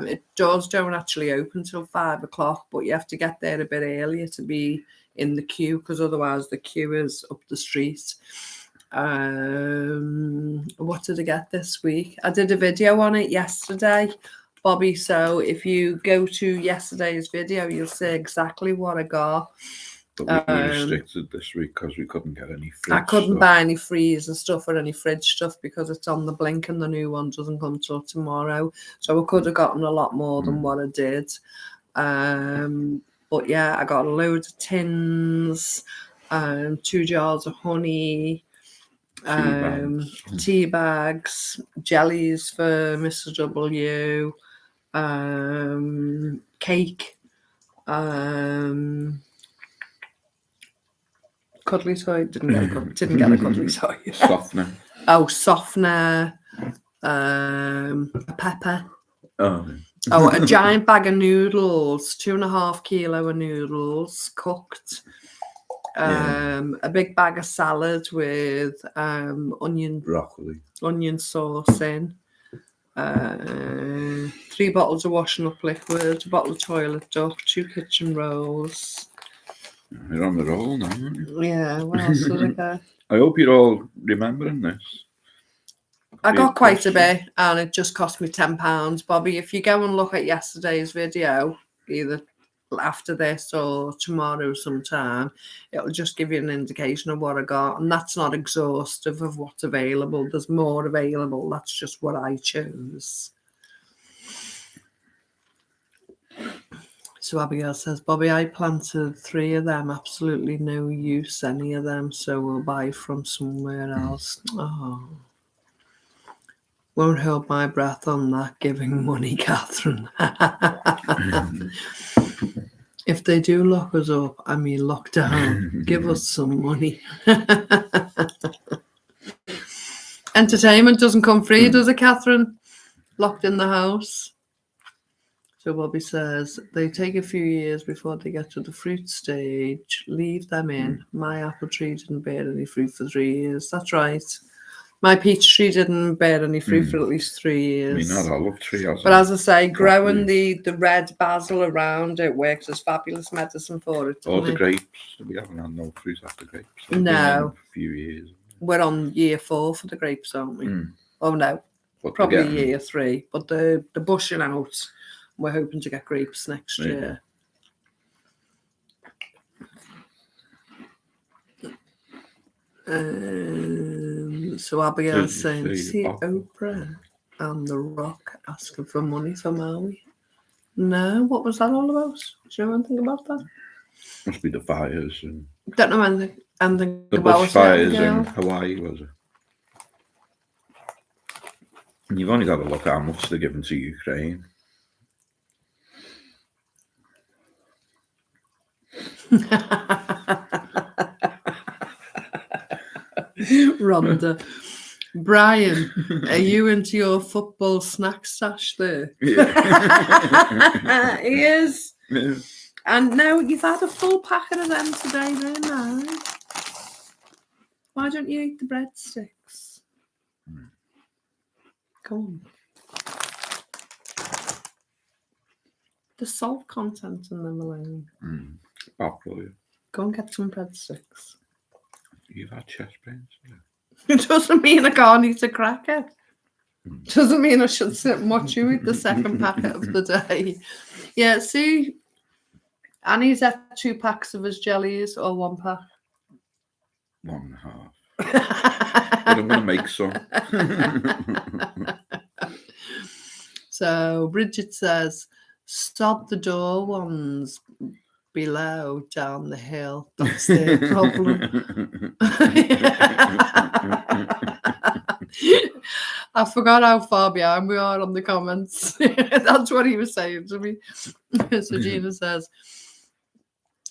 it doors don't actually open till 5 o'clock, but you have to get there a bit earlier to be in the queue, because otherwise the queue is up the street. What did I get this week? I did a video on it yesterday, Bobby, so if you go to yesterday's video you'll see exactly what I got. But we were restricted this week because we couldn't get any fridge I couldn't stuff. buy any freezer stuff or any fridge stuff because it's on the blink and the new one doesn't come till tomorrow, so I could have gotten a lot more than what I did. But yeah, I got loads of tins, 2 jars of honey, tea bags, jellies for Mr. W, cake, cuddly toy. Didn't get a cuddly toy. Softener. Oh, softener, a pepper. Oh, a giant bag of noodles, 2.5 kilo of noodles cooked. A big bag of salad with broccoli, onion sauce in, 3 bottles of washing up liquid, a bottle of toilet duck, 2 kitchen rolls. You're on the roll now, aren't you? Yeah, what else did I get? I hope you're all remembering this. I got quite a bit, and it just cost me £10, Bobby. If you go and look at yesterday's video, either after this or tomorrow sometime. It'll just give you an indication of what I got, and that's not exhaustive of what's available. There's more available. That's just what I chose. So Abigail says, Bobby, I planted 3 of them. Absolutely no use, any of them. So we'll buy from somewhere else. Oh. Won't hold my breath on that giving money, Catherine. If they do lock us up, I mean lock down, give us some money. Entertainment doesn't come free, does it, Catherine? Locked in the house. So Bobby says, they take a few years before they get to the fruit stage. Leave them in. My apple tree didn't bear any fruit for 3 years. That's right. My peach tree didn't bear any fruit for at least 3 years. I mean, not olive tree has. But as I say, growing the red basil around it works as fabulous medicine for it. Or the grapes. We haven't had no fruit after grapes. No. A few years. We're on year 4 for the grapes, aren't we? Oh, no. But Probably year 3. But they're bushing out. We're hoping to get grapes next year. So Abigail's saying, see Oprah and The Rock asking for money for Maui. No, what was that all about? Do you know anything about that? Must be the fires. And don't know anything the about bushfires in Hawaii, was it? And you've only got to look how much they're giving to Ukraine. Rhonda. Brian, are you into your football snack stash there? Yeah. He is. Yeah. And now you've had a full packet of them today, very nice. Why don't you eat the breadsticks? Come on. The salt content in them alone. Probably. Go and get some breadsticks. You've had chest pains? Yeah. It doesn't mean I can't eat a cracker. Doesn't mean I should sit and watch you eat the second packet of the day. Yeah, see, Annie's had 2 packs of his jellies or 1 pack. 1.5. But I'm going to make some. So Bridget says, stop the door ones below down the hill. That's their problem. I forgot how far behind we are on the comments. That's what he was saying to me. So Gina says,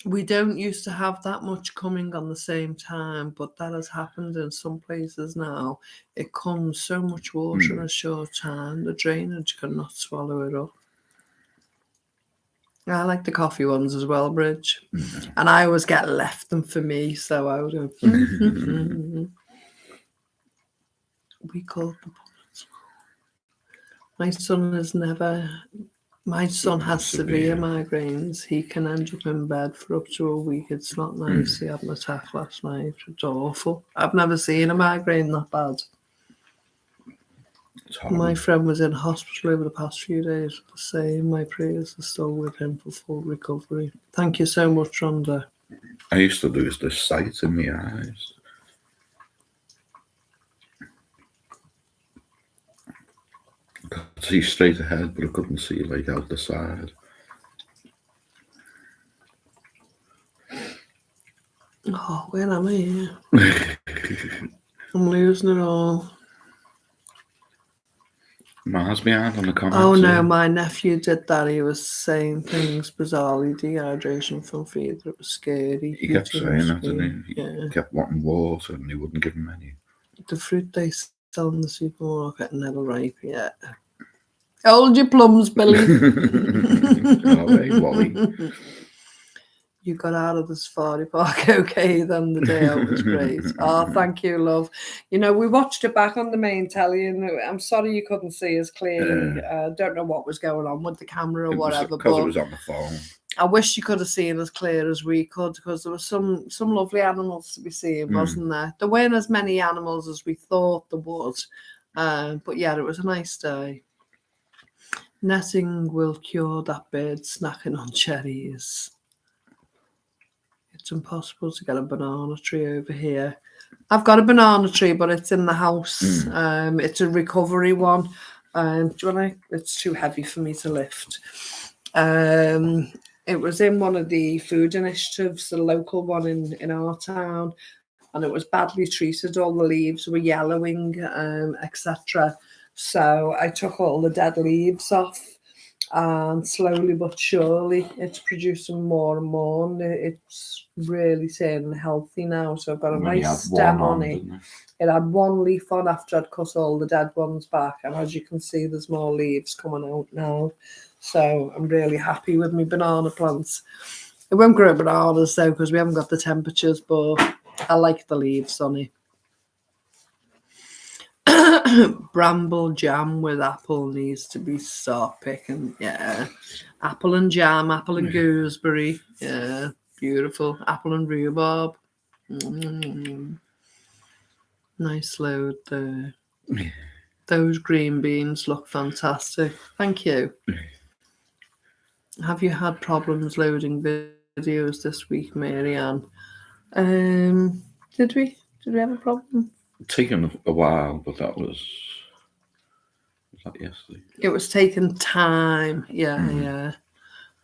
we don't used to have that much coming on the same time, but that has happened in some places now. It comes so much water in a short time, the drainage cannot swallow it up. I like the coffee ones as well, Bridge. And I always get left them for me, so I would go, we call the bullets. My son has severe migraines. He can end up in bed for up to a week. It's not nice. He had an attack last night. It's awful. I've never seen a migraine that bad. My friend was in hospital over the past few days with the same. My prayers are still with him for full recovery. Thank you so much, Rhonda. I used to lose the sight in my eyes. I could see straight ahead, but I couldn't see like out the side. Oh, where am I here? I'm losing it all. Mars behind on the comments. Oh no, my nephew did that. He was saying things bizarrely, dehydration from fever. It was scary. He kept saying that, didn't he? Yeah. He kept wanting water and he wouldn't give him any. The fruit they sell in the supermarket never ripe yet. Hold your plums, Billy. Oh, hey, Wally. You got out of the safari park okay then. The day out was great. Oh, thank you, love. You know, we watched it back on the main telly and I'm sorry you couldn't see us clearly. Don't know what was going on with the camera or whatever. Because it was on the phone. I wish you could have seen as clear as we could, because there were some lovely animals to be seen, wasn't there? There weren't as many animals as we thought there was. But yeah, it was a nice day. Netting will cure that bird snacking on cherries. It's impossible to get a banana tree over here. I've got a banana tree, but it's in the house. It's a recovery one. Do you want to? It's too heavy for me to lift. It was in one of the food initiatives, the local one in our town, and it was badly treated. All the leaves were yellowing, etc. So I took all the dead leaves off, and slowly but surely it's producing more and more, and it's really turning healthy now. So I've got a nice stem on it. It had one leaf on after I'd cut all the dead ones back, and as you can see, there's more leaves coming out now. So I'm really happy with my banana plants. It won't grow bananas though because we haven't got the temperatures, but I like the leaves on it. Bramble jam with apple needs to be start picking. Yeah, apple and jam, apple and gooseberry. Yeah, beautiful. Apple and rhubarb. Nice load there. Those green beans look fantastic. Thank you. Have you had problems loading videos this week, Marianne? Did we have a problem? Taken a while, but that was that yesterday. It was taking time. Yeah.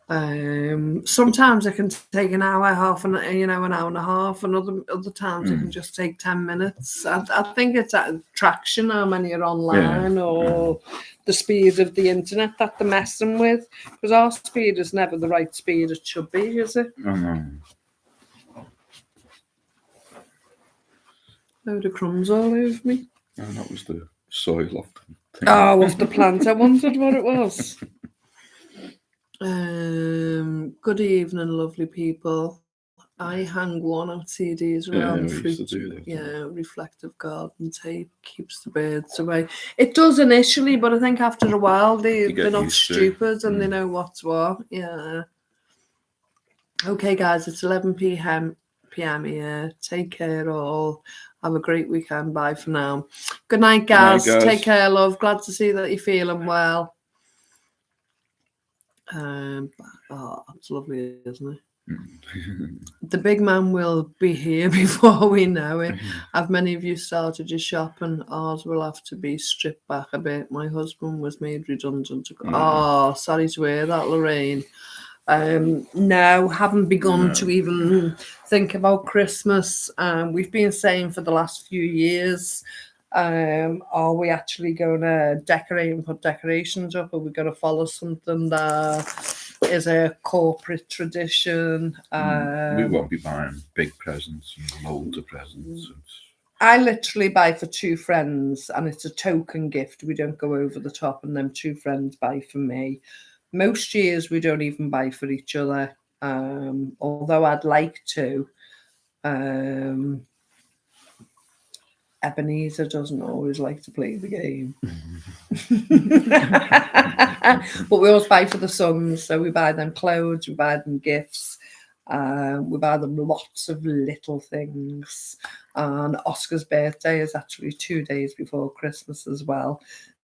Sometimes it can take an hour, an hour and a half, and other times it can just take 10 minutes. I think it's at traction, how many are online, or the speed of the internet that they're messing with. Because our speed is never the right speed it should be, is it? Load of crumbs all over me. And that was the soil off the thing. Oh, off the plant. I wondered what it was. Good evening, lovely people. I hang worn-out CDs around fruit. Reflective garden tape keeps the birds away. It does initially, but I think after a while they're not stupid and they know what's what. Yeah. Okay, guys, it's 11 p.m. here. Take care, all. Have a great weekend. Bye for now. Good night, guys. Take care, love. Glad to see that you're feeling well. It's lovely, isn't it? The big man will be here before we know it. Have many of you started your shopping? Ours will have to be stripped back a bit. My husband was made redundant. Oh, sorry to hear that, Lorraine. No, haven't begun to even think about Christmas. We've been saying for the last few years, are we actually going to decorate and put decorations up? Are we going to follow something that is a corporate tradition? We won't be buying big presents and loads of presents. I literally buy for two friends, and it's a token gift. We don't go over the top, and then two friends buy for me. Most years we don't even buy for each other, although I'd like to. Ebenezer doesn't always like to play the game. But we always buy for the sons, so we buy them clothes, we buy them gifts, we buy them lots of little things. And Oscar's birthday is actually 2 days before Christmas as well.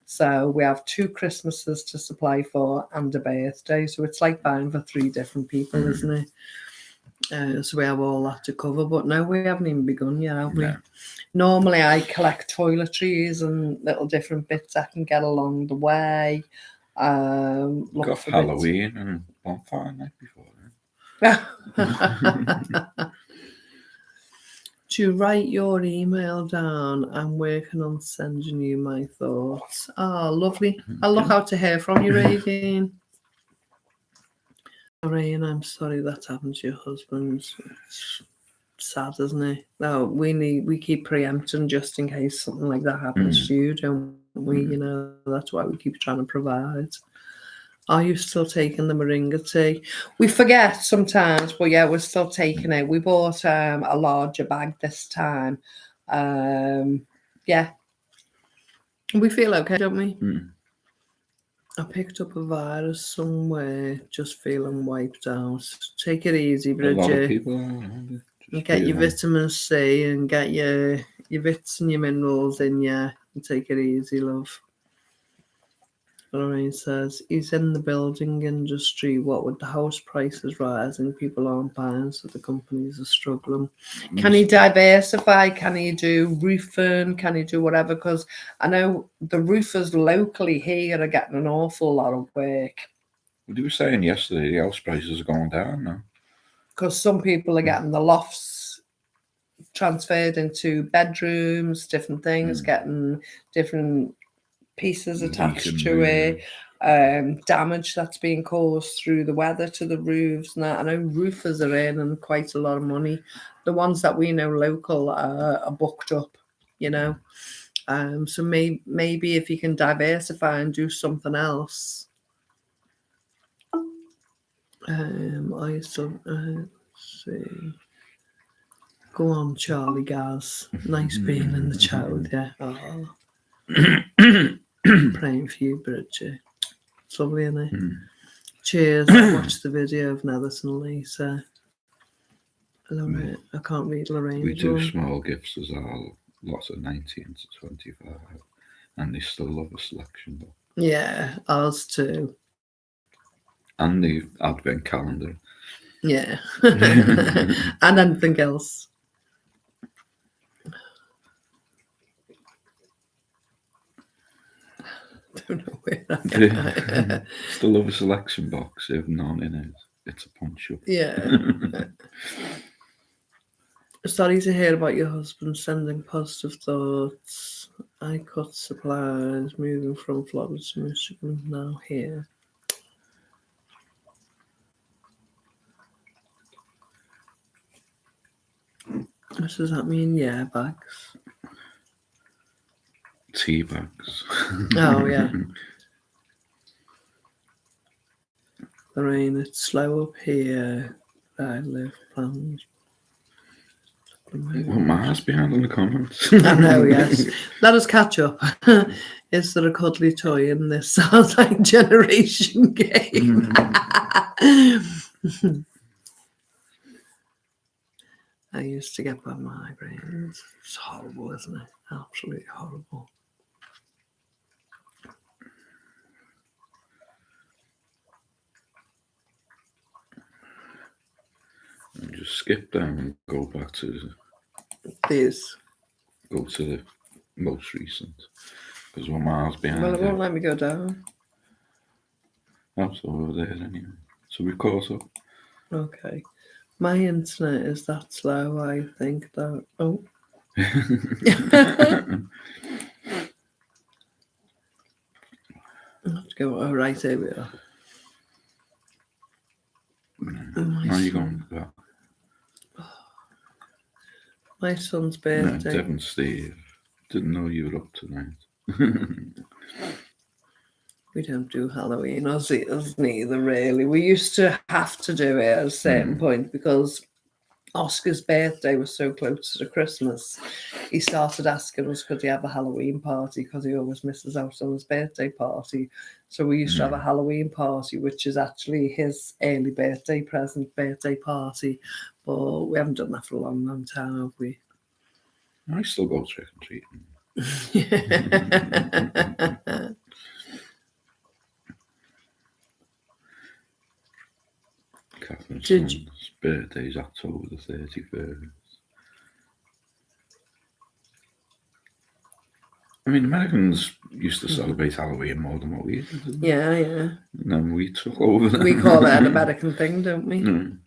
So we have 2 Christmases to supply for and a birthday. So it's like buying for 3 different people, isn't it? So we have all that to cover. But no, we haven't even begun yet, have we? No. Normally I collect toiletries and little different bits I can get along the way. Got Halloween and bonfire night before. To write your email down, I'm working on sending you my thoughts. Oh, lovely. I'll look out to hear from you, Raven. Lorraine, I'm sorry that happened to your husband. It's sad, isn't it? No, we keep preempting just in case something like that happens to you, don't we? You know, that's why we keep trying to provide. Are you still taking the moringa tea? We forget sometimes, but yeah, we're still taking it. We bought a larger bag this time. Yeah. We feel okay, don't we? I picked up a virus somewhere, just feeling wiped out. Take it easy, Bridget. A lot of people get your vitamin C and get your vits and your minerals in you. And take it easy, love. Lorraine says, he's in the building industry. What with the house prices rising, people aren't buying, so the companies are struggling. Can he diversify? Can he do roofing? Can he do whatever? Because I know the roofers locally here are getting an awful lot of work. Well, you were saying yesterday the house prices are going down now. Because some people are getting the lofts transferred into bedrooms, different things, getting different pieces attached to it, damage that's being caused through the weather to the roofs. And I know roofers are earning quite a lot of money. The ones that we know local are booked up, you know. So maybe if you can diversify and do something else. I still see. Go on, Charlie Gaz. Nice being in the chat with you. Oh. Praying for you, Bridget. It's lovely, isn't it? Cheers. I watched the video of Netherton and Lisa. Lorraine, I can't read Lorraine's We do one. small gifts as well, lots of 19 to 25, and they still love a selection though. Yeah, ours too. And the advent calendar. Yeah. And anything else. Don't know where that Still love a selection box, if none in it. It's a punch up. Yeah. Sorry to hear about your husband sending positive thoughts. I cut supplies, moving from Florida to Michigan, now here. What does that mean? Yeah, bags. Tea bags. Oh, yeah. Lorraine, it's slow up here. I live plans. Well, Mars behind in the comments. I know, yes. Let us catch up. Is there a cuddly toy in this Sounds Like Generation game? I used to get bad migraines. It's horrible, isn't it? Absolutely horrible. And just skip down and go back to These. go to the most recent. Because we're miles behind. Well, it won't let me go down. That's over there anyway. So we caught up. Okay. My internet is that slow, I think that. Oh. I have to go. Oh, right, here we are. Now you're going back. My son's No, birthday. Devon Steve. Didn't know you were up tonight. We don't do Halloween or us neither, really. We used to have to do it at a certain point because Oscar's birthday was so close to Christmas. He started asking us, could he have a Halloween party, because he always misses out on his birthday party. So we used to have a Halloween party, which is actually his early birthday present, birthday party. But we haven't done that for a long, long time, have we? I still go trick and treating. Catherine's son's birthday is October the 31st. I mean, Americans used to celebrate Halloween more than what we did, didn't they? Yeah, yeah. And then we took over. We call it an American thing, don't we? Mm.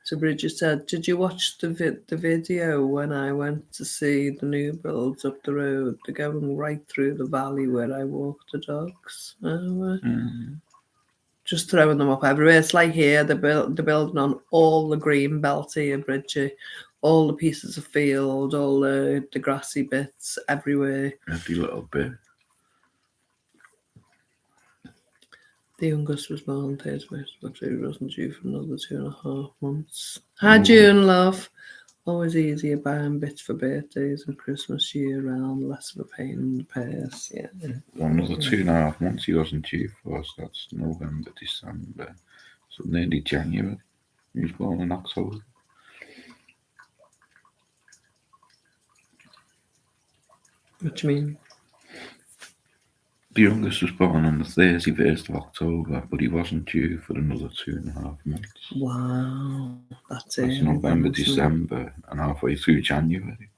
So Bridget said, did you watch the video when I went to see the new builds up the road? They're going right through the valley where I walk the dogs. Just throwing them up everywhere. It's like here, they're building on all the green belt here, Bridget. All the pieces of field, all the grassy bits everywhere. Every little bit. The youngest was born Thursday, but he wasn't due for another 2.5 months. Hi, June, love. Always easier buying bits for birthdays and Christmas year round, less of a pain in the purse. Yeah. Another 2.5 months he wasn't due for us. That's November, December. So nearly January. He was born in October. What do you mean? The youngest was born on the 31st of October, but he wasn't due for another 2.5 months. Wow, that's That's it. November, December, and halfway through January.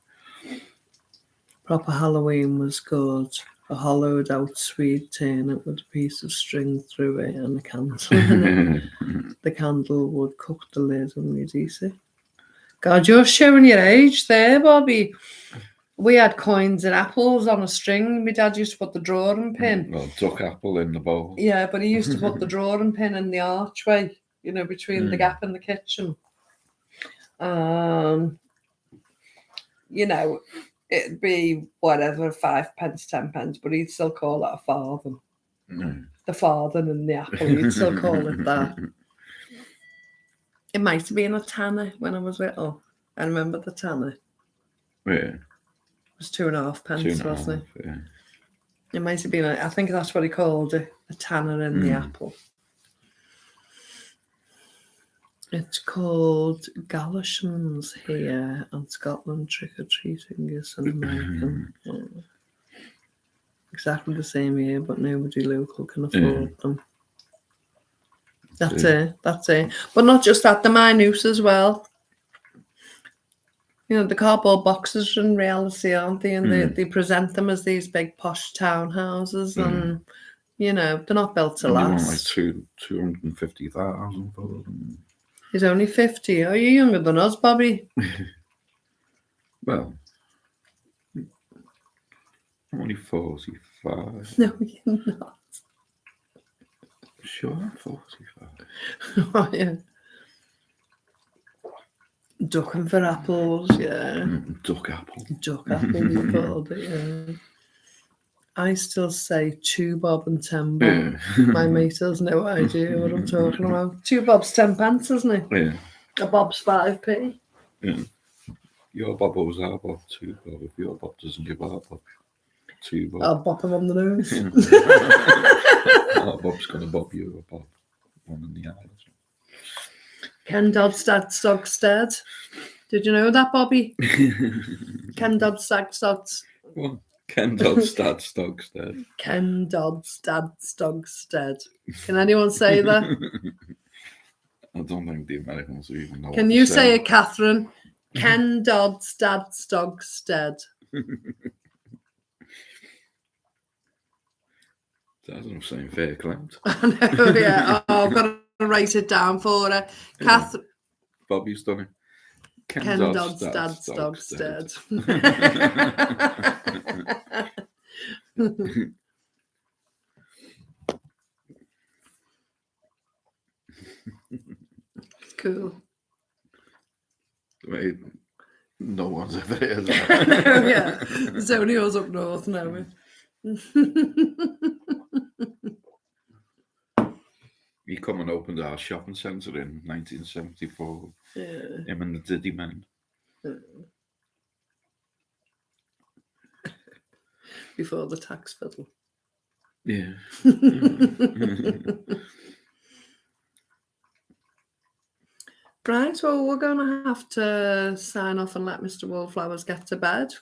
Proper Halloween was good. A hollowed out sweet turnip with a piece of string through it and a candle in it. The candle would cook the lid and you'd eat it. God, you're showing your age there, Bobby. We had coins and apples on a string. My dad used to put the drawing pin. Well, duck apple in the bowl. Yeah, but he used to put the drawing pin in the archway, between the gap in the kitchen. It'd be whatever, 5 pence, 10 pence, but he'd still call it a farthing. The farthing and the apple, he'd still call it that. It might have been a tanner when I was little. I remember the tanner. Yeah. It was 2.5 pence, wasn't it? Yeah. It might have been, I think that's what he called it, a tanner in the apple. It's called Galishans here, and Scotland trick-or-treating is an American. Exactly the same here, but nobody local can afford them. That's it. But not just that, the minute as well. The cardboard boxes are in reality, aren't they? And they present them as these big posh townhouses, and they're not built to last. They want like 250,000 for them. He's only 50. Are you younger than us, Bobby? Well, I'm only 45. No, you're not. Sure, I'm 45. Oh, yeah. Ducking for apples, yeah. Duck apple. Duck apple, you called it, yeah. I still say 2 bob and 10 bob. Yeah. My mate has no idea what I'm talking about. 2 bob's 10 pence, isn't it? Yeah. A bob's 5p. Yeah. Your bob owes our bob 2 bob. If your bob doesn't give our bob 2 bob. I'll bop him on the nose. Our bob's going to bob you a bob. One in the eye. Ken Dodd's dad's dog's dead. Did you know that, Bobby? Ken Dodd's dad's dog's. What? Ken Dodd's dad's dog's dead. Ken Dodd's dad's dog's dead. Can anyone say that? I don't think the Americans even know. Can you say it, Catherine? Ken Dodd's dad's dog's dead. That's what I'm saying, fair claims. I know, yeah. I've got to write it down for her. Catherine. Bobby's done it. Ken Dodd's dad's dog's dead. Cool. Wait, no one's ever heard that. Yeah, it's only us up north now. He come and opened our shopping centre in 1974. Yeah. Him and the Diddy Men. Before the tax fiddle. Yeah. Right, well, we're going to have to sign off and let Mr. Wallflowers get to bed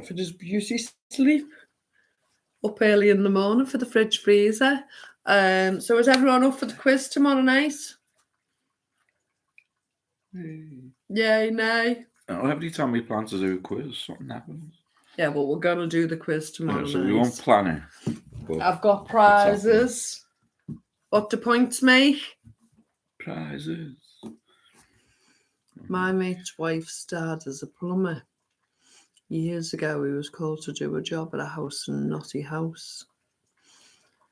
for his beauty sleep up early in the morning for the fridge freezer. So is everyone up for the quiz tomorrow night? Yay, nay. Every time we plan to do a quiz, something happens. Yeah, well, we're going to do the quiz tomorrow So night. we won't plan it. I've got prizes. What do points make? Prizes. My mate's wife's dad is a plumber. Years ago, he was called to do a job at a house in Notty House.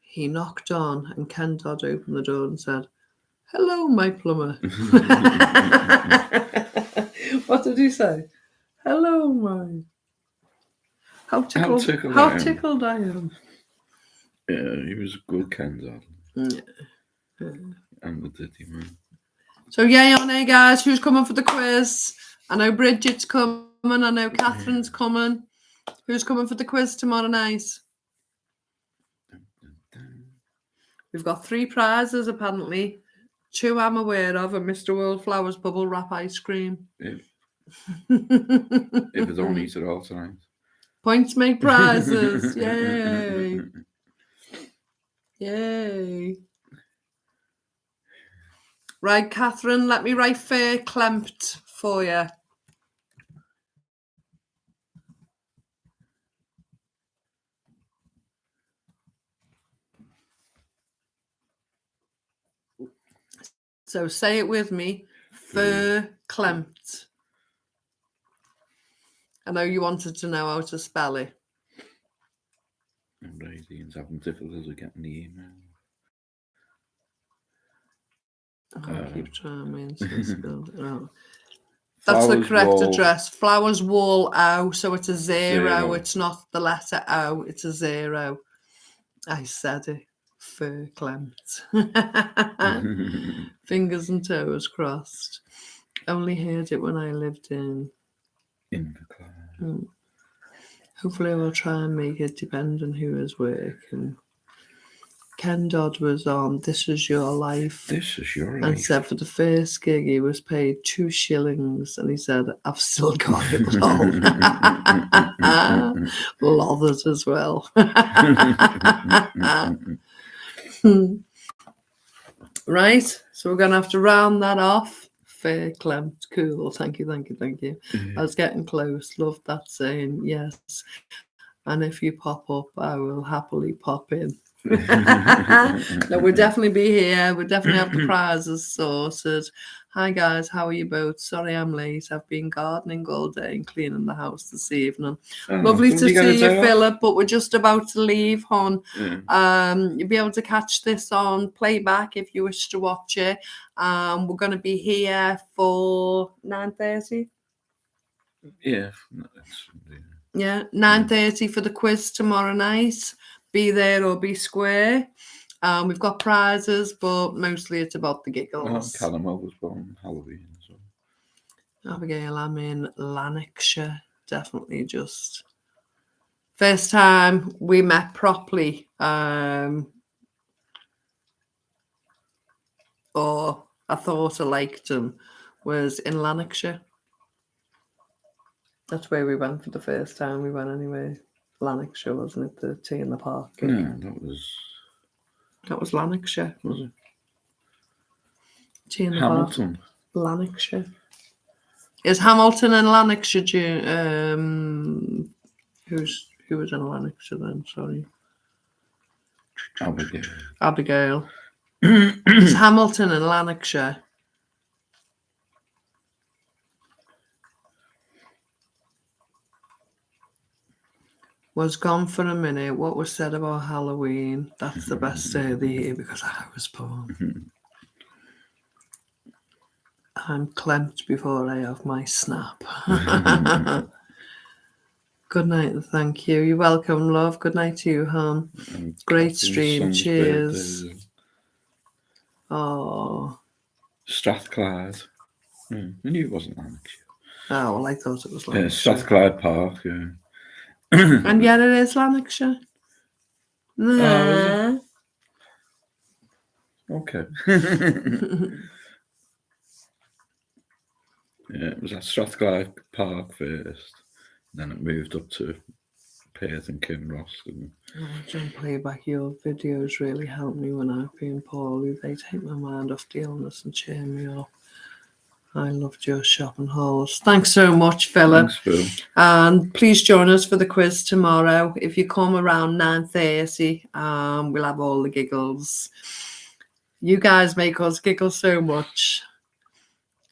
He knocked on, and Ken Dodd opened the door and said, "Hello, my plumber." What did he say? Hello, my. How tickled I am. Yeah, he was a good Ken Dodd. Yeah. And the Diddy Man. So yay on there, guys. Who's coming for the quiz? I know Bridget's coming. I know Catherine's coming. Who's coming for the quiz tomorrow night? We've got 3 prizes, apparently. 2 I'm aware of, and Mr. Wallflowers bubble wrap ice cream. If I don't eat it all tonight. Points make prizes. Yay. Yay. Right, Catherine, let me write fair clamped for you. So say it with me. Fair clamped. I know you wanted to know how to spell it. Right, Ian's having difficulty getting the email. I'll keep trying. Oh. That's the correct address. Flowers Wall O. So it's a zero. It's not the letter O. It's a 0. I said it. Fair clamped. Fingers and toes crossed. Only heard it when I lived in Inverclyde. Hopefully we'll try and make it depend on who is working. Ken Dodd was on This Is Your Life. This Is Your Life. And said for the first gig he was paid 2 shillings and he said, I've still got it long. Lathered as well. Right, so we're going to have to round that off. Fair clamped, cool. Thank you. I was getting close. Love that saying, yes. And if you pop up, I will happily pop in. No, we'll definitely be here. We'll definitely have the prizes sorted. Hi guys, how are you both? Sorry I'm late. I've been gardening all day and cleaning the house this evening. Lovely to see you, Philip, but we're just about to leave, hon. You'll be able to catch this on playback if you wish to watch it. We're going to be here for 9:30. Yeah. 9:30 for the quiz tomorrow night. Be there or be square. We've got prizes, but mostly it's about the giggles. Callum was born Halloween. So. Abigail, I'm in Lanarkshire. Definitely just first time we met properly. Or I thought I liked him was in Lanarkshire. That's where we went for the first time we went anyway. Lanarkshire, wasn't it? The Tea in the Park. No, that was Lanarkshire. Was it? Tea in the Hamilton. Park. Lanarkshire. Is Hamilton and Lanarkshire who was in Lanarkshire then? Sorry. Abigail. Is Hamilton and Lanarkshire? Was gone for a minute. What was said about Halloween? That's the best day of the year because I was born. I'm clamped before I have my snap. Good night and thank you. You're welcome, love. Good night to you, hon. Great stream. Cheers. Oh. Strathclyde. I knew it wasn't Lanarkshire. Oh, well, I thought it was Lanarkshire. Strathclyde Park, yeah. And yet it is Lanarkshire. Nah. Okay. Yeah, it was at Strathclyde Park first. Then it moved up to Perth and Kinross. Watching playback your videos really help me when I've been poorly. They take my mind off the illness and cheer me up. I loved your shopping hauls. Thanks so much, Philip. Thanks, Phil. And please join us for the quiz tomorrow. If you come around 9:30, we'll have all the giggles. You guys make us giggle so much.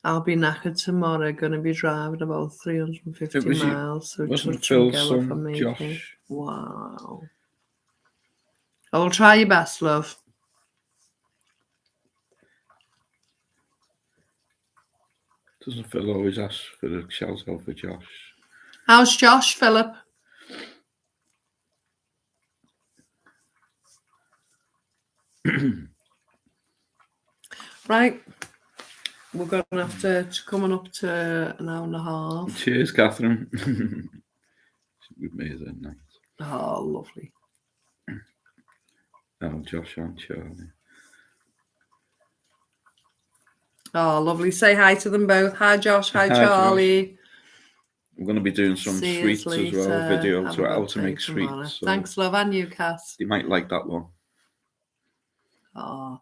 I'll be knackered tomorrow. Going to be driving about 350 miles. So wasn't Phil's son, Josh? Wow. I will try your best, love. Doesn't Phil always ask for a shout out for Josh? How's Josh, Philip? Right. We're going to have to coming up to an hour and a half. Cheers, Catherine. We've made it that night. Oh, lovely. Oh, Josh and Charlie. Oh, lovely. Say hi to them both. Hi, Josh. Hi, Charlie. I'm going to be doing some See sweets yous as well, later. video Have to a how good to day make tomorrow. sweets. So Thanks, love, and you, Cass. you might like that one. Oh.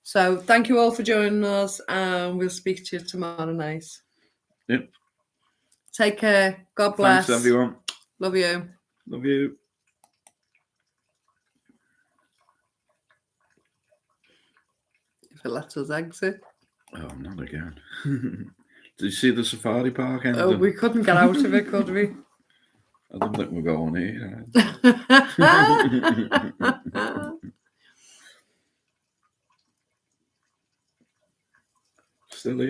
So thank you all for joining us, and we'll speak to you tomorrow night. Yep. Take care. God bless. Thanks, everyone. Love you. Love you. If it lets us exit. Oh, not again. Did you see the safari park ending? Oh, we couldn't get out of it, could we? I don't think we're going here. Still here.